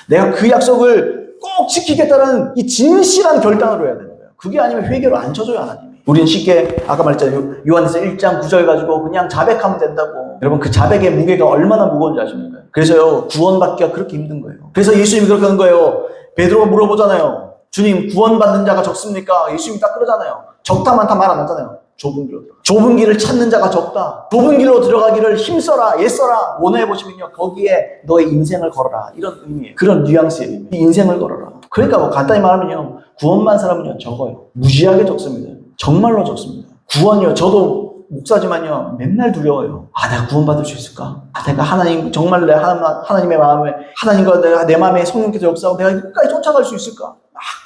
내가 그 약속을 꼭 지키겠다는 이 진실한 결단으로 해야 돼요. 그게 아니면 회개로 안 쳐줘요, 하나님이. 우린 쉽게 아까 말했잖아요. 요한에서 1장 9절 가지고 그냥 자백하면 된다고. 여러분 그 자백의 무게가 얼마나 무거운지 아십니까? 그래서요 구원받기가 그렇게 힘든 거예요. 그래서 예수님이 그렇게 하는 거예요. 베드로가 물어보잖아요. 주님 구원받는 자가 적습니까? 예수님이 딱 그러잖아요. 적다 많다 말 안 하잖아요. 좁은 길로 들어가. 좁은 길을 찾는 자가 적다. 좁은 길로 들어가기를 힘써라, 애써라. 원어해 보시면요, 거기에 너의 인생을 걸어라. 이런 의미예요. 그런 뉘앙스의 의미. 인생을 걸어라. 그러니까 뭐 간단히 말하면요, 구원만 사람은요 적어요. 무지하게 적습니다. 정말로 적습니다. 구원이요, 저도 목사지만요 맨날 두려워요. 아, 내가 구원받을 수 있을까? 아, 내가 하나님 정말 내 하나님의 마음에 하나님과 내가 내 마음에 성령께서 역사하고 내가 끝까지 쫓아갈 수 있을까?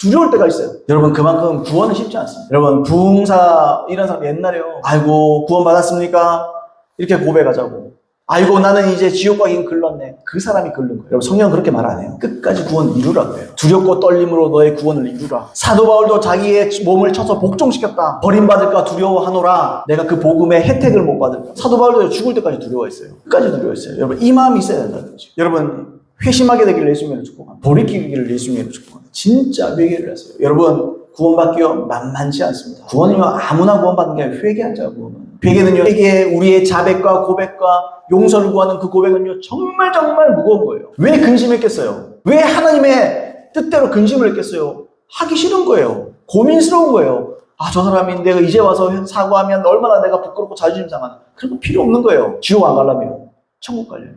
두려울 때가 있어요. 여러분 그만큼 구원은 쉽지 않습니다. 여러분 부흥사 이런 사람 옛날에요. 아이고 구원 받았습니까? 이렇게 고백하자고. 아이고 나는 이제 지옥 가긴 글렀네. 그 사람이 글른 거예요. 여러분 성경은 그렇게 말 안 해요. 끝까지 구원 이루라고 해요. 두렵고 떨림으로 너의 구원을 이루라. 사도 바울도 자기의 몸을 쳐서 복종시켰다. 버림받을까 두려워하노라. 내가 그 복음의 혜택을 못 받을까. 사도 바울도 죽을 때까지 두려워했어요. 끝까지 두려워했어요. 여러분 이 마음이 있어야 된다는 거죠. 여러분 회심하게 되기를 예수님으로 축복합니다. 돌이키기를 예수님으로 축복합니다. 진짜 회개를 하세요. 여러분 구원받기요 만만치 않습니다. 구원이요 아무나 구원받는 게 아니라 회개한 자가 구원은. 회개는요, 회개 우리의 자백과 고백과 용서를 구하는 그 고백은요 정말 무거운 거예요. 왜 근심했겠어요? 왜 하나님의 뜻대로 근심을 했겠어요? 하기 싫은 거예요. 고민스러운 거예요. 아, 저 사람이 내가 이제 와서 사과하면 얼마나 내가 부끄럽고 자존심 상하나. 그런 거 필요 없는 거예요. 지옥 안 가려면, 천국 가려면.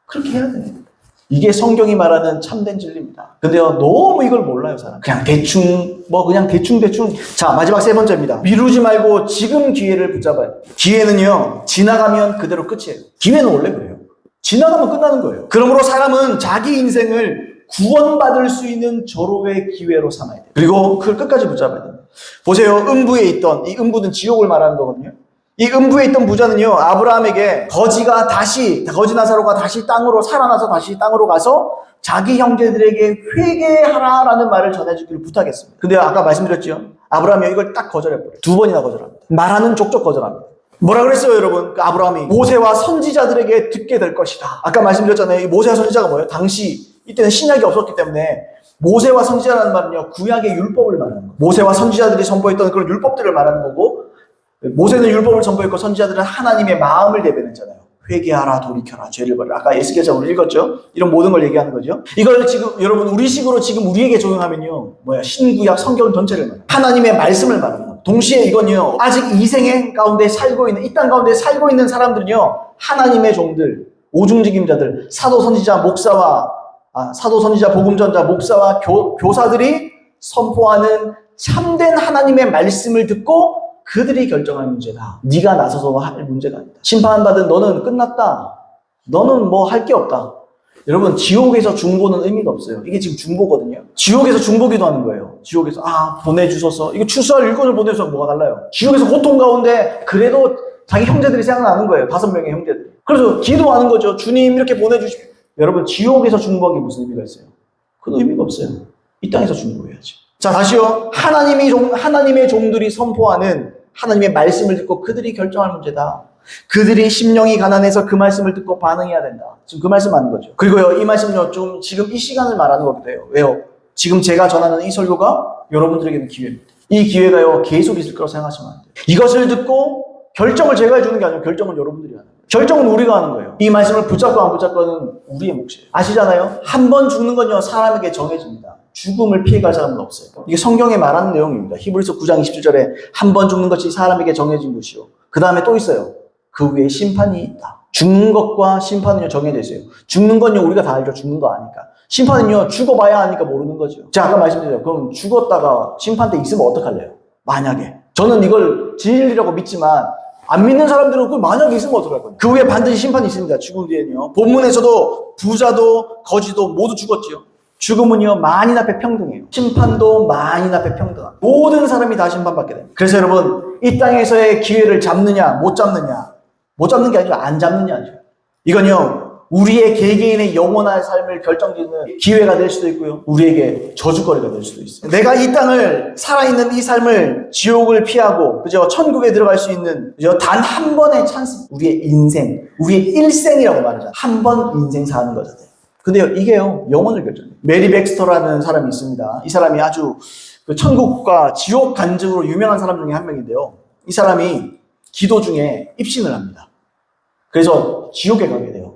그렇게 해야 돼요. 이게 성경이 말하는 참된 진리입니다. 근데요, 너무 이걸 몰라요, 사람. 그냥 대충. 자, 마지막 세 번째입니다. 미루지 말고 지금 기회를 붙잡아요. 기회는요, 지나가면 그대로 끝이에요. 기회는 원래 그래요. 지나가면 끝나는 거예요. 그러므로 사람은 자기 인생을 구원받을 수 있는 절호의 기회로 삼아야 돼요. 그리고 그걸 끝까지 붙잡아야 돼요. 보세요, 음부에 있던, 이 음부는 지옥을 말하는 거거든요. 이 음부에 있던 부자는요, 아브라함에게 거지 나사로가 다시 땅으로 살아나서 다시 땅으로 가서 자기 형제들에게 회개하라라는 말을 전해주기를 부탁했습니다. 근데 아까 말씀드렸죠? 아브라함이 이걸 딱 거절해버려요. 2번이나 거절합니다. 말하는 족족 거절합니다. 뭐라 그랬어요, 여러분? 그 아브라함이 모세와 선지자들에게 듣게 될 것이다. 아까 말씀드렸잖아요. 이 모세와 선지자가 뭐예요? 당시 이때는 신약이 없었기 때문에 모세와 선지자라는 말은요, 구약의 율법을 말하는 거예요. 모세와 선지자들이 선포했던 그런 율법들을 말하는 거고, 모세는 율법을 선포했고 선지자들은 하나님의 마음을 대변했잖아요. 회개하라, 돌이켜라, 죄를 버려라. 아까 에스겔서 오늘 읽었죠? 이런 모든 걸 얘기하는 거죠. 이걸 지금 여러분 우리식으로 지금 우리에게 적용하면요, 신구약 성경 전체를 말해요. 하나님의 말씀을 말하는 거예요. 동시에 이건요, 아직 이 생애 가운데 살고 있는, 이 땅 가운데 살고 있는 사람들은요, 하나님의 종들, 오중직임자들, 사도 선지자 복음전자 목사와 교사들이 선포하는 참된 하나님의 말씀을 듣고 그들이 결정할 문제다. 네가 나서서 할 문제가 아니다. 심판받은 너는 끝났다. 너는 뭐 할 게 없다. 여러분 지옥에서 중보는 의미가 없어요. 이게 지금 중보거든요. 지옥에서 중보기도 하는 거예요. 지옥에서 보내주셔서 이거 추수할 일꾼을 보내줘서 뭐가 달라요? 지옥에서 고통 가운데 그래도 자기 형제들이 생각나는 거예요. 5명의 형제들이. 그래서 기도하는 거죠. 주님 이렇게 보내주십시오. 여러분 지옥에서 중보하기 무슨 의미가 있어요? 그건 의미가 없어요. 이 땅에서 중보해야지. 자, 다시요. 하나님의 종들이 선포하는 하나님의 말씀을 듣고 그들이 결정할 문제다. 그들이 심령이 가난해서 그 말씀을 듣고 반응해야 된다. 지금 그 말씀 하는 거죠. 그리고요, 이 말씀요, 좀 지금 이 시간을 말하는 거기도 해요. 왜요? 지금 제가 전하는 이 설교가 여러분들에게는 기회입니다. 이 기회가요, 계속 있을 거라고 생각하시면 안 돼요. 이것을 듣고 결정을 제가 해주는 게 아니고 결정은 여러분들이 하는 거예요. 결정은 우리가 하는 거예요. 이 말씀을 붙잡고 안 붙잡고는 우리의 몫이에요. 아시잖아요? 한 번 죽는 건요, 사람에게 정해집니다. 죽음을 피해갈 사람은 없어요. 이게 성경에 말하는 내용입니다. 히브리서 9장 27절에 한 번 죽는 것이 사람에게 정해진 것이요. 그 다음에 또 있어요. 그 위에 심판이 있다. 죽는 것과 심판은요, 정해져 있어요. 죽는 건요, 우리가 다 알죠. 죽는 거 아니까. 심판은요, 죽어봐야 하니까 모르는 거죠. 제가 아까 말씀드렸죠. 그럼 죽었다가 심판 때 있으면 어떡할래요? 만약에. 저는 이걸 진리라고 믿지만 안 믿는 사람들은 그 만약에 있으면 어떡할 거예요? 그 후에 반드시 심판이 있습니다. 죽은 뒤에는요. 본문에서도 부자도 거지도 모두 죽었지요. 죽음은요, 만인 앞에 평등해요. 심판도 만인 앞에 평등합니다. 모든 사람이 다 심판받게 됩니다. 그래서 여러분, 이 땅에서의 기회를 잡느냐, 못 잡느냐. 못 잡는 게 아니죠. 안 잡느냐죠. 이건요, 우리의 개개인의 영원한 삶을 결정짓는 기회가 될 수도 있고요. 우리에게 저주거리가 될 수도 있어요. 내가 이 땅을, 살아있는 이 삶을 지옥을 피하고, 그죠? 천국에 들어갈 수 있는, 그죠? 단 한 번의 찬스. 우리의 인생, 우리의 일생이라고 말하잖아요. 한 번 인생 사는 거잖아요. 근데요, 이게요, 영혼을 결정해요. 메리 백스터라는 사람이 있습니다. 이 사람이 아주 그 천국과 지옥 간증으로 유명한 사람 중에 한 명인데요. 이 사람이 기도 중에 입신을 합니다. 그래서 지옥에 가게 돼요.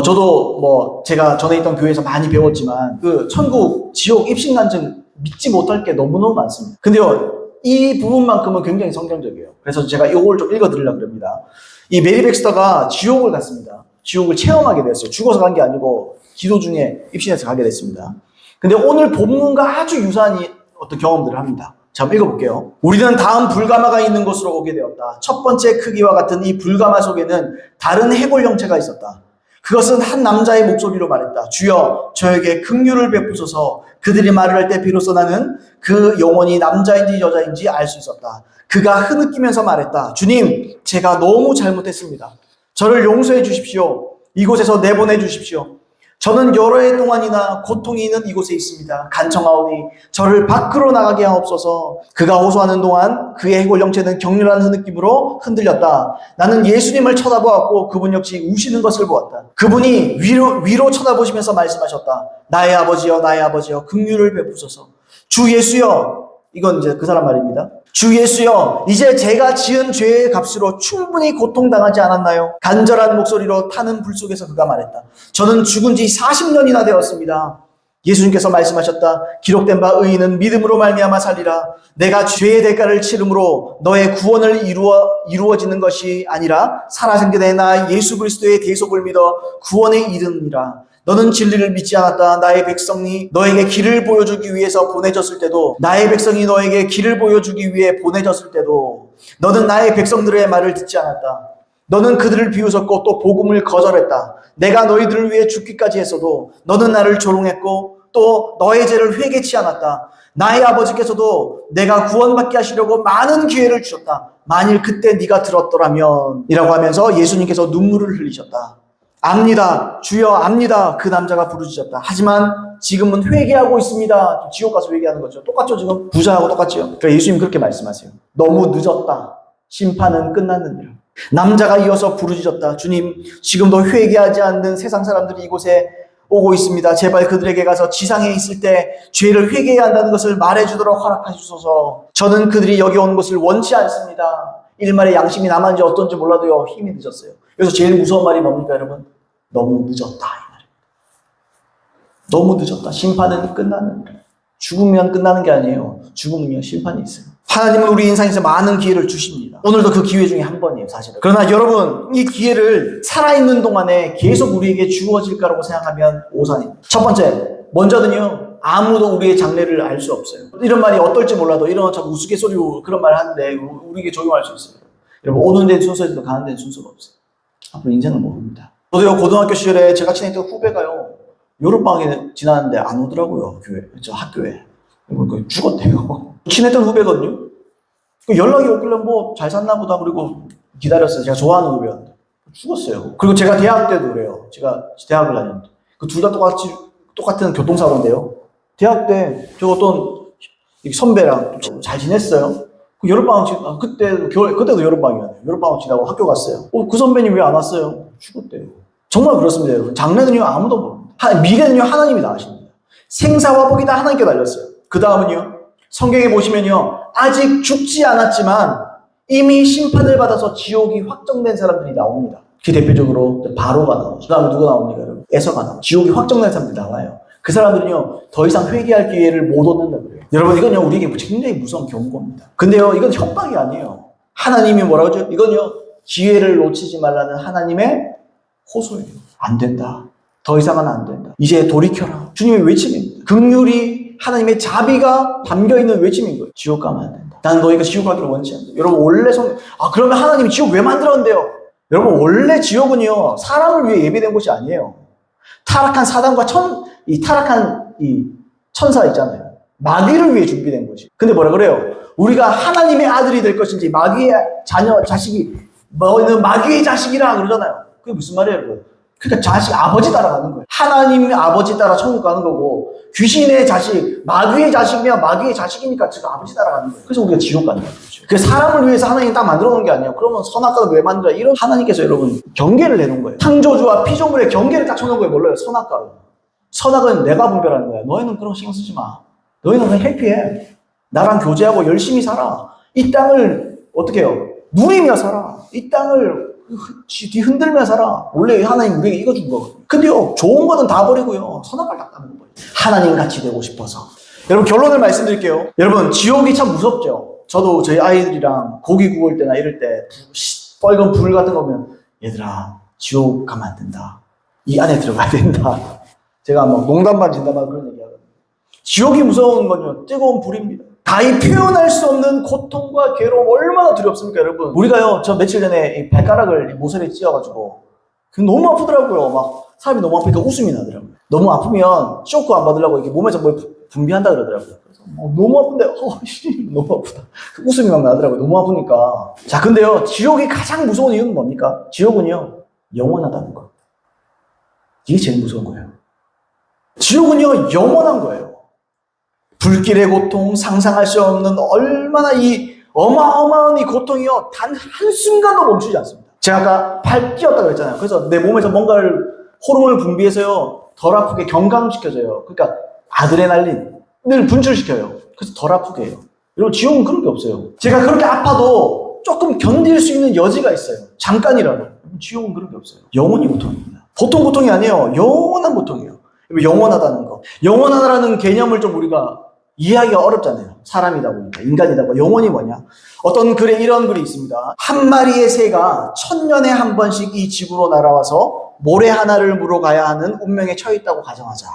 저도 제가 전에 있던 교회에서 많이 배웠지만 그 천국, 지옥 입신 간증 믿지 못할 게 너무너무 많습니다. 근데요, 이 부분만큼은 굉장히 성경적이에요. 그래서 제가 이걸 좀 읽어드리려고 합니다. 이 메리 백스터가 지옥을 갔습니다. 지옥을 체험하게 됐어요. 죽어서 간 게 아니고 기도 중에 입신해서 가게 됐습니다. 근데 오늘 본문과 아주 유사한 어떤 경험들을 합니다. 자, 한번 읽어볼게요. 우리는 다음 불가마가 있는 곳으로 오게 되었다. 첫 번째 크기와 같은 이 불가마 속에는 다른 해골 형체가 있었다. 그것은 한 남자의 목소리로 말했다. 주여, 저에게 긍휼을 베푸소서. 그들이 말을 할 때 비로소 나는 그 영혼이 남자인지 여자인지 알 수 있었다. 그가 흐느끼면서 말했다. 주님, 제가 너무 잘못했습니다. 저를 용서해 주십시오. 이곳에서 내보내 주십시오. 저는 여러 해 동안이나 고통이 있는 이곳에 있습니다. 간청하오니 저를 밖으로 나가게 하옵소서. 그가 호소하는 동안 그의 해골 영체는 격렬한 흐느낌으로 흔들렸다. 나는 예수님을 쳐다보았고 그분 역시 우시는 것을 보았다. 그분이 위로 쳐다보시면서 말씀하셨다. 나의 아버지여, 긍휼을 베푸소서. 주 예수여, 이건 이제 그 사람 말입니다. 주 예수여, 이제 제가 지은 죄의 값으로 충분히 고통당하지 않았나요? 간절한 목소리로 타는 불 속에서 그가 말했다. 저는 죽은 지 40년이나 되었습니다. 예수님께서 말씀하셨다. 기록된 바 의인은 믿음으로 말미암아 살리라. 내가 죄의 대가를 치름으로 너의 구원을 이루어지는 것이 아니라 살아생전에 나 예수 그리스도의 대속을 믿어 구원에 이르느니라. 너는 진리를 믿지 않았다. 나의 백성이 너에게 길을 보여주기 위해서 보내졌을 때도, 나의 백성이 너에게 길을 보여주기 위해 보내졌을 때도 너는 나의 백성들의 말을 듣지 않았다. 너는 그들을 비웃었고 또 복음을 거절했다. 내가 너희들을 위해 죽기까지 했어도 너는 나를 조롱했고 또 너의 죄를 회개치 않았다. 나의 아버지께서도 내가 구원받게 하시려고 많은 기회를 주셨다. 만일 그때 네가 들었더라면 이라고 하면서 예수님께서 눈물을 흘리셨다. 압니다. 주여 압니다. 그 남자가 부르짖었다. 하지만 지금은 회개하고 있습니다. 지옥 가서 회개하는 거죠. 똑같죠 지금? 부자하고 똑같죠. 그러니까 예수님 그렇게 말씀하세요. 너무 늦었다. 심판은 끝났느니라. 남자가 이어서 부르짖었다. 주님, 지금도 회개하지 않는 세상 사람들이 이곳에 오고 있습니다. 제발 그들에게 가서 지상에 있을 때 죄를 회개해야 한다는 것을 말해주도록 허락하시소서. 저는 그들이 여기 온 것을 원치 않습니다. 일말의 양심이 남았는지 어떤지 몰라도요, 힘이 늦었어요. 그래서 제일 무서운 말이 뭡니까, 여러분? 너무 늦었다. 이 말입니다. 너무 늦었다. 심판은 끝나는 거예요. 죽으면 끝나는 게 아니에요. 죽으면요, 심판이 있어요. 하나님은 우리 인생에서 많은 기회를 주십니다. 오늘도 그 기회 중에 한 번이에요, 사실은. 그러나 여러분, 이 기회를 살아있는 동안에 계속 우리에게 주어질 거라고 생각하면 오산입니다. 첫 번째, 먼저는요, 아무도 우리의 장래를 알 수 없어요. 이런 말이 어떨지 몰라도 이런 참 우스갯소리로 그런 말 하는데 우리에게 적용할 수 있어요. 여러분, 오는 데는 순서에도 가는 데는 순서가 없어요. 앞으로 인생을 모릅니다. 저도요, 고등학교 시절에 제가 친했던 후배가요, 여름방학에 지나는데 안 오더라고요, 저 학교에. 죽었대요. 친했던 후배거든요. 연락이 오길래 잘 샀나 보다 그리고 기다렸어요. 제가 좋아하는 후배였는데. 죽었어요. 그리고 제가 대학 때도 그래요. 제가 대학을 다녔는데. 그 둘 다 똑같은 교통사고인데요. 대학 때 저 어떤 선배랑 잘 지냈어요. 그 여름방학 그때도 여름방학이었네요. 여름방학 지나고 학교 갔어요. 그 선배님 왜 안 왔어요? 죽었대요. 정말 그렇습니다, 여러분. 장래는요, 아무도 모릅니다. 미래는요, 하나님이 다 아십니다. 생사화복이 다 하나님께 달렸어요. 그 다음은요, 성경에 보시면요, 아직 죽지 않았지만 이미 심판을 받아서 지옥이 확정된 사람들이 나옵니다. 그 대표적으로 바로가 나오죠. 그 다음에 누가 나옵니까, 여러분? 에서가 나오죠. 지옥이 확정된 사람들이 나와요. 그 사람들은요, 더 이상 회개할 기회를 못 얻는다고 그래요. 여러분, 이건요, 우리에게 굉장히 무서운 경고입니다. 근데요, 이건 협박이 아니에요. 하나님이 뭐라고 하죠? 이건요, 기회를 놓치지 말라는 하나님의 호소예요. 안 된다. 더 이상은 안 된다. 이제 돌이켜라. 주님의 외침입니다. 긍휼이 하나님의 자비가 담겨있는 외침인 거예요. 지옥 가면 안 된다. 나는 너희가 지옥 가기를 원치 않는다. 여러분, 원래 그러면 하나님이 지옥 왜 만들었는데요? 여러분, 원래 지옥은요, 사람을 위해 예비된 곳이 아니에요. 타락한 사단과 타락한 천사 있잖아요. 마귀를 위해 준비된 곳이. 근데 뭐라 그래요? 우리가 하나님의 아들이 될 것인지 마귀의 자식이 너희는 마귀의 자식이라 그러잖아요. 그게 무슨 말이에요, 여러분? 그러니까 아버지 따라가는 거예요. 하나님 아버지 따라 천국 가는 거고, 귀신의 자식, 마귀의 자식이면 마귀의 자식이니까 지금 아버지 따라가는 거예요. 그래서 우리가 지옥 가는 거죠. 그 사람을 위해서 하나님이 딱 만들어 놓은 게 아니에요. 그러면 선악과를 왜 만들어요? 이런 하나님께서 여러분 경계를 내놓은 거예요. 창조주와 피조물의 경계를 딱 쳐놓은 거예요. 몰라요? 선악과로. 선악은 내가 분별하는 거야. 너희는 그런 거 신경 쓰지 마. 너희는 그냥 해피해. 나랑 교제하고 열심히 살아. 이 땅을 어떻게 해요? 누리며 살아. 이 땅을 뒤흔들며 살아. 원래 하나님 우리에게 이거 준 거거든요. 근데요, 좋은 거는 다 버리고요, 선악과를 딱 따는 거예요. 하나님 같이 되고 싶어서. 여러분, 결론을 말씀드릴게요. 여러분, 지옥이 참 무섭죠. 저도 저희 아이들이랑 고기 구울 때나 이럴 때 빨간 불 같은 거 보면, 얘들아, 지옥 가면 안 된다. 이 안에 들어가야 된다. 제가 막 농담 반 진담 반 그런 얘기하거든요. 지옥이 무서운 건요, 뜨거운 불입니다. 다이 표현할 수 없는 고통과 괴로움 얼마나 두렵습니까, 여러분? 우리가요, 저 며칠 전에 이 발가락을 모서리에 찧어가지고 너무 아프더라고요. 막 사람이 너무 아프니까 웃음이 나더라고요. 너무 아프면 쇼크 안 받으려고 이렇게 몸에서 뭘 분비한다 그러더라고요. 그래서 너무 아픈데, 너무 아프다. 웃음이 막 나더라고요. 너무 아프니까. 자, 근데요, 지옥이 가장 무서운 이유는 뭡니까? 지옥은요, 영원하다는 거. 이게 제일 무서운 거예요. 지옥은요, 영원한 거예요. 불길의 고통, 상상할 수 없는 얼마나 이 어마어마한 이 고통이요, 단 한순간도 멈추지 않습니다. 제가 아까 팔 끼었다고 그랬잖아요. 그래서 내 몸에서 뭔가를, 호르몬을 분비해서요, 덜 아프게 경감시켜줘요. 그러니까 아드레날린을 분출시켜요. 그래서 덜 아프게 해요. 여러분, 지옥은 그런 게 없어요. 제가 그렇게 아파도 조금 견딜 수 있는 여지가 있어요. 잠깐이라도. 지옥은 그런 게 없어요. 영원히 고통입니다. 보통 고통이 아니에요. 영원한 고통이에요. 영원하다는 거. 영원하다라는 개념을 좀 우리가 이해하기가 어렵잖아요. 사람이다 보니까, 인간이다 보니까. 영원이 뭐냐? 어떤 글에 이런 글이 있습니다. 한 마리의 새가 1000년에 한 번씩 이 지구로 날아와서 모래 하나를 물어 가야 하는 운명에 처해 있다고 가정하자.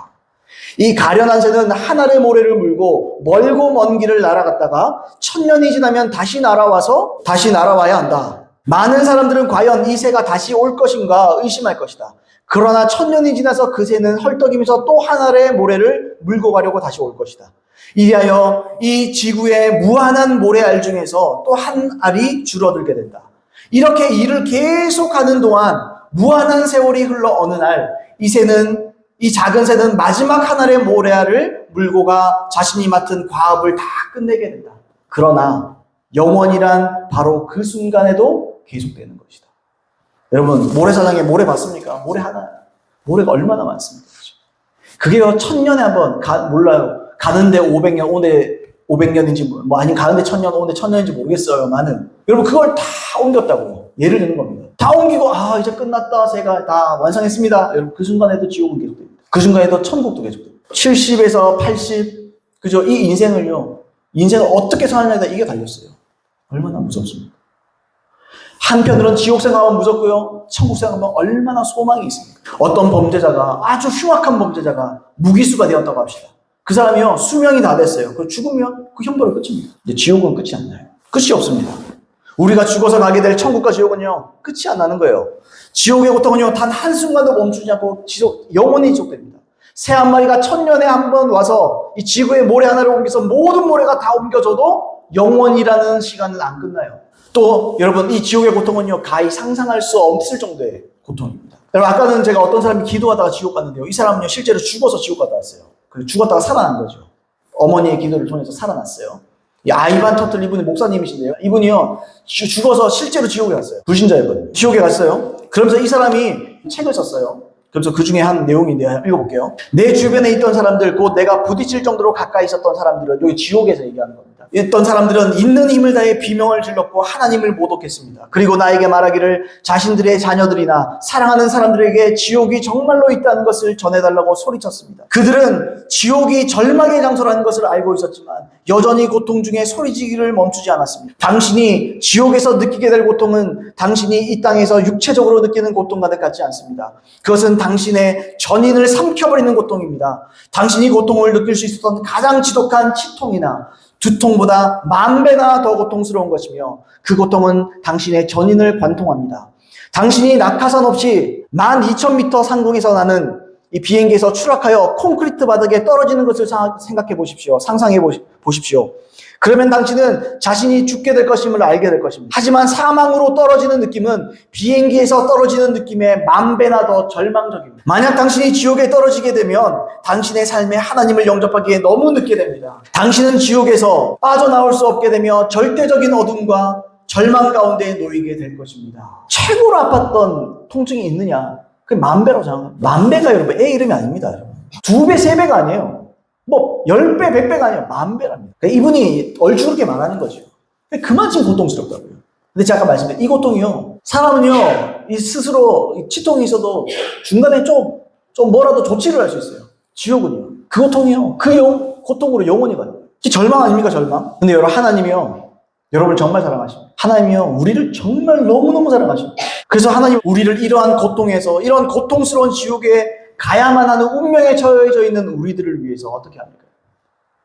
이 가련한 새는 하나의 모래를 물고 멀고 먼 길을 날아갔다가 1000년이 지나면 다시 날아와야 한다. 많은 사람들은 과연 이 새가 다시 올 것인가 의심할 것이다. 그러나 1000년이 지나서 그 새는 헐떡이면서 또 하나의 모래를 물고 가려고 다시 올 것이다. 이리하여 이 지구의 무한한 모래알 중에서 또 한 알이 줄어들게 된다. 이렇게 일을 계속하는 동안 무한한 세월이 흘러 어느 날 이 작은 새는 마지막 한 알의 모래알을 물고 가 자신이 맡은 과업을 다 끝내게 된다. 그러나 영원이란 바로 그 순간에도 계속되는 것이다. 여러분, 모래사장에 모래 봤습니까? 모래 하나. 모래가 얼마나 많습니까? 그게요, 1000년에 한 번, 몰라요. 가는데 500년, 오는데 500년인지, 아니면 가는데 1000년, 오는데 1000년인지 모르겠어요. 많은. 여러분, 그걸 다 옮겼다고. 예를 드는 겁니다. 다 옮기고, 이제 끝났다. 새가 다 완성했습니다. 여러분, 그 순간에도 지옥은 계속됩니다. 그 순간에도 천국도 계속됩니다. 70에서 80, 그죠? 이 인생을 어떻게 사느냐에 이게 달렸어요. 얼마나 무섭습니까? 한편으로는 지옥 생각하면 무섭고요, 천국 생각하면 얼마나 소망이 있습니까? 어떤 범죄자가, 아주 흉악한 범죄자가 무기수가 되었다고 합시다. 그 사람이요, 수명이 다 됐어요. 그 죽으면 그 형벌은 끝입니다. 이제 지옥은 끝이 안 나요. 끝이 없습니다. 우리가 죽어서 가게 될 천국과 지옥은요, 끝이 안 나는 거예요. 지옥의 고통은요, 단 한순간도 멈추지 않고 영원히 지속됩니다. 새 한 마리가 1000년에 한 번 와서 이 지구의 모래 하나를 옮겨서 모든 모래가 다 옮겨져도 영원이라는 시간은 안 끝나요. 또 여러분, 이 지옥의 고통은요, 가히 상상할 수 없을 정도의 고통입니다. 여러분, 아까는 제가 어떤 사람이 기도하다가 지옥 갔는데요, 이 사람은요, 실제로 죽어서 지옥 갔다 왔어요. 죽었다가 살아난 거죠. 어머니의 기도를 통해서 살아났어요. 이 아이반 터틀, 이분이 목사님이신데요, 이분이요, 죽어서 실제로 지옥에 갔어요. 불신자였거든요. 지옥에 갔어요. 그러면서 이 사람이 책을 썼어요. 그래서 그 중에 한 내용이 내가 읽어볼게요. 내 주변에 있던 사람들, 곧 내가 부딪힐 정도로 가까이 있었던 사람들은, 여기 지옥에서 얘기하는 겁니다. 있던 사람들은 있는 힘을 다해 비명을 질렀고 하나님을 모독했습니다. 그리고 나에게 말하기를 자신들의 자녀들이나 사랑하는 사람들에게 지옥이 정말로 있다는 것을 전해달라고 소리쳤습니다. 그들은 지옥이 절망의 장소라는 것을 알고 있었지만 여전히 고통 중에 소리지기를 멈추지 않았습니다. 당신이 지옥에서 느끼게 될 고통은 당신이 이 땅에서 육체적으로 느끼는 고통과는 같지 않습니다. 그것은 당신의 전인을 삼켜버리는 고통입니다. 당신이 고통을 느낄 수 있었던 가장 지독한 치통이나 두통보다 10,000배나 더 고통스러운 것이며, 그 고통은 당신의 전인을 관통합니다. 당신이 낙하산 없이 12,000m 상공에서 나는 이 비행기에서 추락하여 콘크리트 바닥에 떨어지는 것을 생각해 보십시오. 상상해 보십시오. 그러면 당신은 자신이 죽게 될 것임을 알게 될 것입니다. 하지만 사망으로 떨어지는 느낌은 비행기에서 떨어지는 느낌의 10,000배나 더 절망적입니다. 만약 당신이 지옥에 떨어지게 되면 당신의 삶에 하나님을 영접하기에 너무 늦게 됩니다. 당신은 지옥에서 빠져나올 수 없게 되며 절대적인 어둠과 절망 가운데 놓이게 될 것입니다. 최고로 아팠던 통증이 있느냐? 그게 10,000배로 생각합니다. 10,000배가 여러분, 애 이름이 아닙니다. 여러분. 2배, 3배가 아니에요. 뭐 10배, 100배가 아니라 10,000배랍니다. 그러니까 이분이 얼추 그렇게 말하는 거죠. 그만큼 고통스럽다고요. 근데 제가 아까 말씀드린 이 고통이요. 사람은요, 이 스스로 치통이 있어도 중간에 좀 뭐라도 조치를 할 수 있어요. 지옥은요. 그 고통이요. 고통으로 영원히 가요. 절망 아닙니까, 절망? 근데 여러분, 하나님이요. 여러분을 정말 사랑하십니다. 하나님이요. 우리를 정말 너무너무 사랑하십니다. 그래서 하나님 우리를 이러한 고통에서, 이러한 고통스러운 지옥에 가야만 하는 운명에 처해져 있는 우리들을 위해서 어떻게 합니까?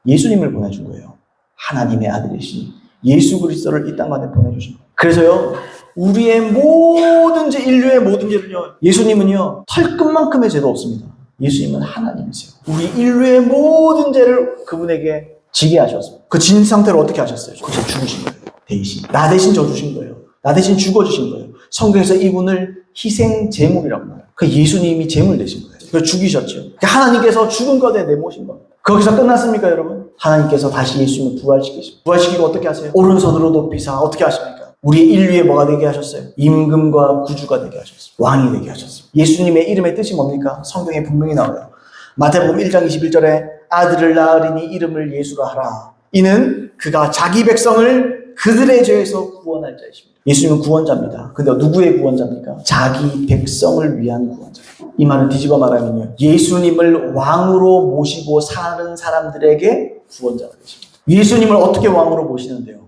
예수님을 보내준 거예요. 하나님의 아들이신 예수 그리스도를 이 땅 안에 보내주신 거예요. 그래서요, 우리의 모든 죄, 인류의 모든 죄는요, 예수님은요, 털끝만큼의 죄도 없습니다. 예수님은 하나님이세요. 우리 인류의 모든 죄를 그분에게 지게 하셨습니다. 그 진 상태로 어떻게 하셨어요? 거기서 죽으신 거예요. 대신. 나 대신 져주신 거예요. 나 대신 죽어주신 거예요. 성경에서 이분을 희생 제물이라고 해요. 그 예수님이 제물 되신 거예요. 그래서 죽이셨죠. 하나님께서 죽은 것에 내모신 겁니다. 거기서 끝났습니까, 여러분? 하나님께서 다시 예수님을 부활시키십니다. 부활시키고 어떻게 하세요? 오른손으로 높이사 어떻게 하십니까? 우리 인류에 뭐가 되게 하셨어요? 임금과 구주가 되게 하셨어요. 왕이 되게 하셨어요. 예수님의 이름의 뜻이 뭡니까? 성경에 분명히 나와요. 마태복음 1장 21절에 아들을 낳으리니 이름을 예수라 하라. 이는 그가 자기 백성을 그들의 죄에서 구원할 자이십니다. 예수님은 구원자입니다. 근데 누구의 구원자입니까? 자기 백성을 위한 구원자. 이 말을 뒤집어 말하면요, 예수님을 왕으로 모시고 사는 사람들에게 구원자가 되십니다. 예수님을 어떻게 왕으로 모시는데요?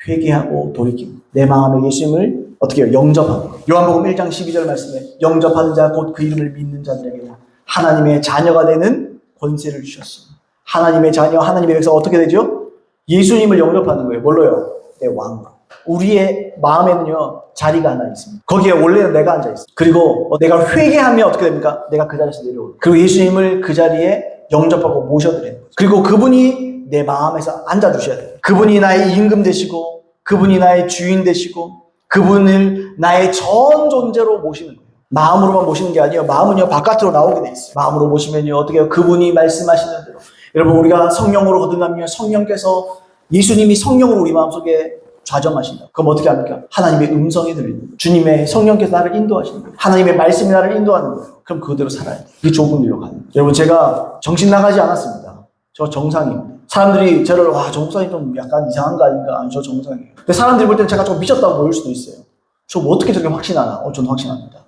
회개하고 돌이키고 내 마음에 예수님을 어떻게 해요? 영접하는 것. 요한복음 1장 12절 말씀에 영접하는 자 곧 그 이름을 믿는 자들에게는 하나님의 자녀가 되는 권세를 주셨습니다. 하나님의 자녀, 하나님의 백성 어떻게 되죠? 예수님을 영접하는 거예요. 뭘로요? 내 왕으로. 우리의 마음에는요, 자리가 하나 있습니다. 거기에 원래는 내가 앉아있어요. 그리고 내가 회개하면 어떻게 됩니까? 내가 그 자리에서 내려오고. 그리고 예수님을 그 자리에 영접하고 모셔드리는 거죠. 그리고 그분이 내 마음에서 앉아주셔야 돼요. 그분이 나의 임금 되시고, 그분이 나의 주인 되시고, 그분을 나의 전 존재로 모시는 거예요. 마음으로만 모시는 게 아니에요. 마음은요, 바깥으로 나오게 돼 있어요. 마음으로 모시면요, 어떻게 해요? 그분이 말씀하시는 대로. 여러분, 우리가 성령으로 거듭나면 성령께서, 예수님이 성령으로 우리 마음속에 좌정하신다. 그럼 어떻게 합니까? 하나님의 음성이 들리는 거예요. 주님의 성령께서 나를 인도하시는 거예요. 하나님의 말씀이 나를 인도하는 거예요. 그럼 그대로 살아야 돼요. 이게 좁은 길로 가는 거예요. 여러분, 제가 정신 나가지 않았습니다. 저 정상입니다. 사람들이 저를 저 목사님 좀 약간 이상한 거 아닌가? 아니, 저 정상이에요. 근데 사람들이 볼 때는 제가 좀 미쳤다고 보일 수도 있어요. 저 뭐 어떻게 저렇게 확신하나? 저는 확신합니다.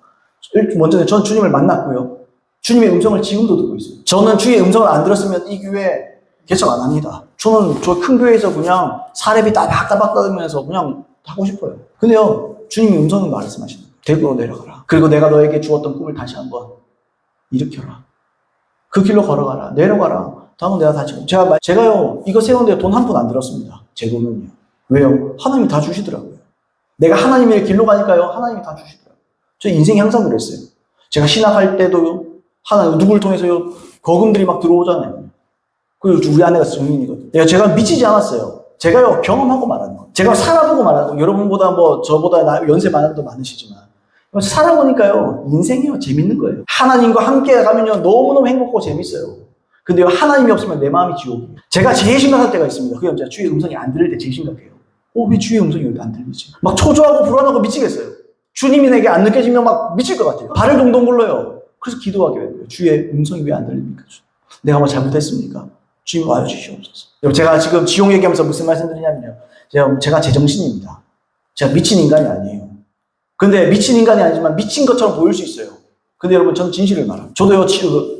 먼저 저는 주님을 만났고요. 주님의 음성을 지금도 듣고 있어요. 저는 주의 음성을 안 들었으면 이 교회 개척 안 합니다. 저는 저 큰 교회에서 그냥 사례비 따박따박 따르면서 그냥 하고 싶어요. 근데요, 주님이 음성을 말씀하시는 거예요. 대구로 내려가라. 그리고 내가 너에게 주었던 꿈을 다시 한번 일으켜라. 그 길로 걸어가라. 내려가라. 다음은 내가 다 지금. 제가요, 이거 세우는데 돈 한 푼 안 들었습니다. 제 돈은요. 왜요? 하나님이 다 주시더라고요. 내가 하나님의 길로 가니까요, 하나님이 다 주시더라고요. 저 인생이 항상 그랬어요. 제가 신학할 때도요, 하나님, 누구를 통해서요, 거금들이 막 들어오잖아요. 그리고 우리 아내가 정인이거든요. 제가 미치지 않았어요. 제가요, 경험하고 말하는 거. 제가 살아보고 말하는 거. 여러분보다 저보다 연세 많은 분도 많으시지만. 살아보니까요, 인생이요, 재밌는 거예요. 하나님과 함께 가면요, 너무너무 행복하고 재밌어요. 근데요, 하나님이 없으면 내 마음이 지옥이에요. 제가 제일 심각할 때가 있습니다. 그게 언제야? 주의 음성이 안 들릴 때 제일 심각해요. 왜 주의 음성이 왜 안 들리지? 막 초조하고 불안하고 미치겠어요. 주님이 내게 안 느껴지면 막 미칠 것 같아요. 발을 동동 굴러요. 그래서 기도하게 돼요. 주의 음성이 왜 안 들립니까? 내가 뭐 잘못했습니까? 주님 와요 주시옵소서. 제가 지금 지옥 얘기하면서 무슨 말씀 드리냐면요. 제가 제정신입니다. 제가 미친 인간이 아니에요. 근데 미친 인간이 아니지만 미친 것처럼 보일 수 있어요. 근데 여러분, 저는 진실을 말합니다. 저도요,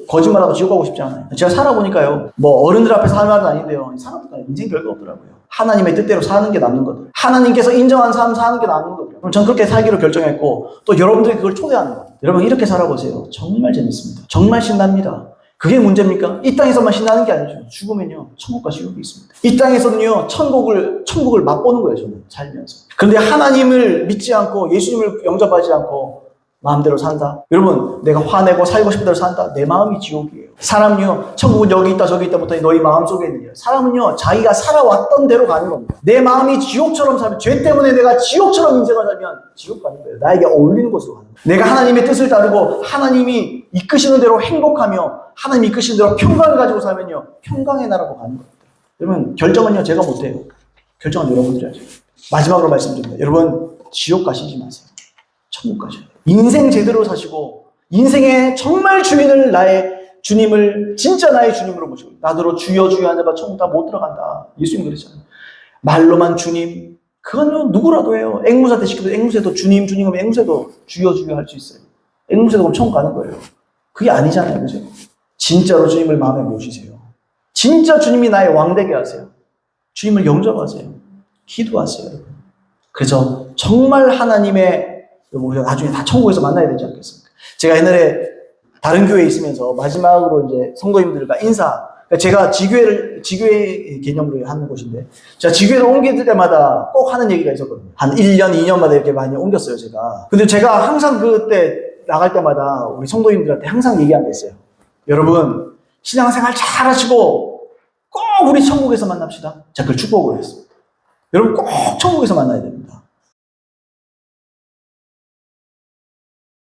거짓말하고 지옥 가고 싶지 않아요. 제가 살아보니까요, 어른들 앞에서 하는 말은 아닌데요, 사람들 인생 별거 없더라고요. 하나님의 뜻대로 사는 게 남는 거예요. 하나님께서 인정한 삶 사는 게 남는 거예요. 그럼 전 그렇게 살기로 결정했고, 또 여러분들이 그걸 초대하는 거예요. 여러분, 이렇게 살아보세요. 정말 재밌습니다. 정말 신납니다. 그게 문제입니까? 이 땅에서만 신나는 게 아니죠. 죽으면요, 천국과 지옥이 있습니다. 이 땅에서는요, 천국을 맛보는 거예요, 저는 살면서. 그런데 하나님을 믿지 않고 예수님을 영접하지 않고 마음대로 산다. 여러분, 내가 화내고 살고 싶은 대로 산다. 내 마음이 지옥이에요. 사람은요, 천국은 여기 있다 저기 있다부터 너희 마음 속에 있느냐. 사람은요, 자기가 살아왔던 대로 가는 겁니다. 내 마음이 지옥처럼 살면, 죄 때문에 내가 지옥처럼 인생을 살면 지옥 가는 거예요. 나에게 어울리는 곳으로 가는 거예요. 내가 하나님의 뜻을 따르고 하나님이 이끄시는 대로 행복하며 하나님이 이끄시는 대로 평강을 가지고 살면요, 평강의 나라로 가는 겁니다. 여러분, 결정은요, 제가 못해요. 결정은 여러분들이 하죠. 마지막으로 말씀드립니다. 여러분, 지옥 가시지 마세요. 천국 가셔요. 인생 제대로 사시고 인생의 정말 주인을 나의 주님을 진짜 나의 주님으로 모시고 나더러 주여 주여 하냐 천국 다 못 들어간다. 예수님 그랬잖아요. 말로만 주님, 그거는 누구라도 해요. 앵무새 때 시켜도 앵무새도 주님 주님 하면 앵무새도 주여 주여 할 수 있어요. 앵무새도 그럼 천국 가는 거예요. 그게 아니잖아요. 그죠? 진짜로 주님을 마음에 모시세요. 진짜 주님이 나의 왕 되게 하세요. 주님을 영접하세요. 기도하세요. 그래서 정말 하나님의, 우리가 나중에 다 천국에서 만나야 되지 않겠습니까? 제가 옛날에 다른 교회에 있으면서 마지막으로 이제 성도님들과 인사, 제가 지교회 개념으로 하는 곳인데, 제가 지교회를 옮길 때마다 꼭 하는 얘기가 있었거든요. 한 1년, 2년마다 이렇게 많이 옮겼어요, 제가. 근데 제가 항상 그때 나갈 때마다 우리 성도님들한테 항상 얘기한 게 있어요. 여러분, 신앙생활 잘 하시고, 꼭 우리 천국에서 만납시다. 제가 그걸 축복을 했습니다. 여러분 꼭 천국에서 만나야 됩니다.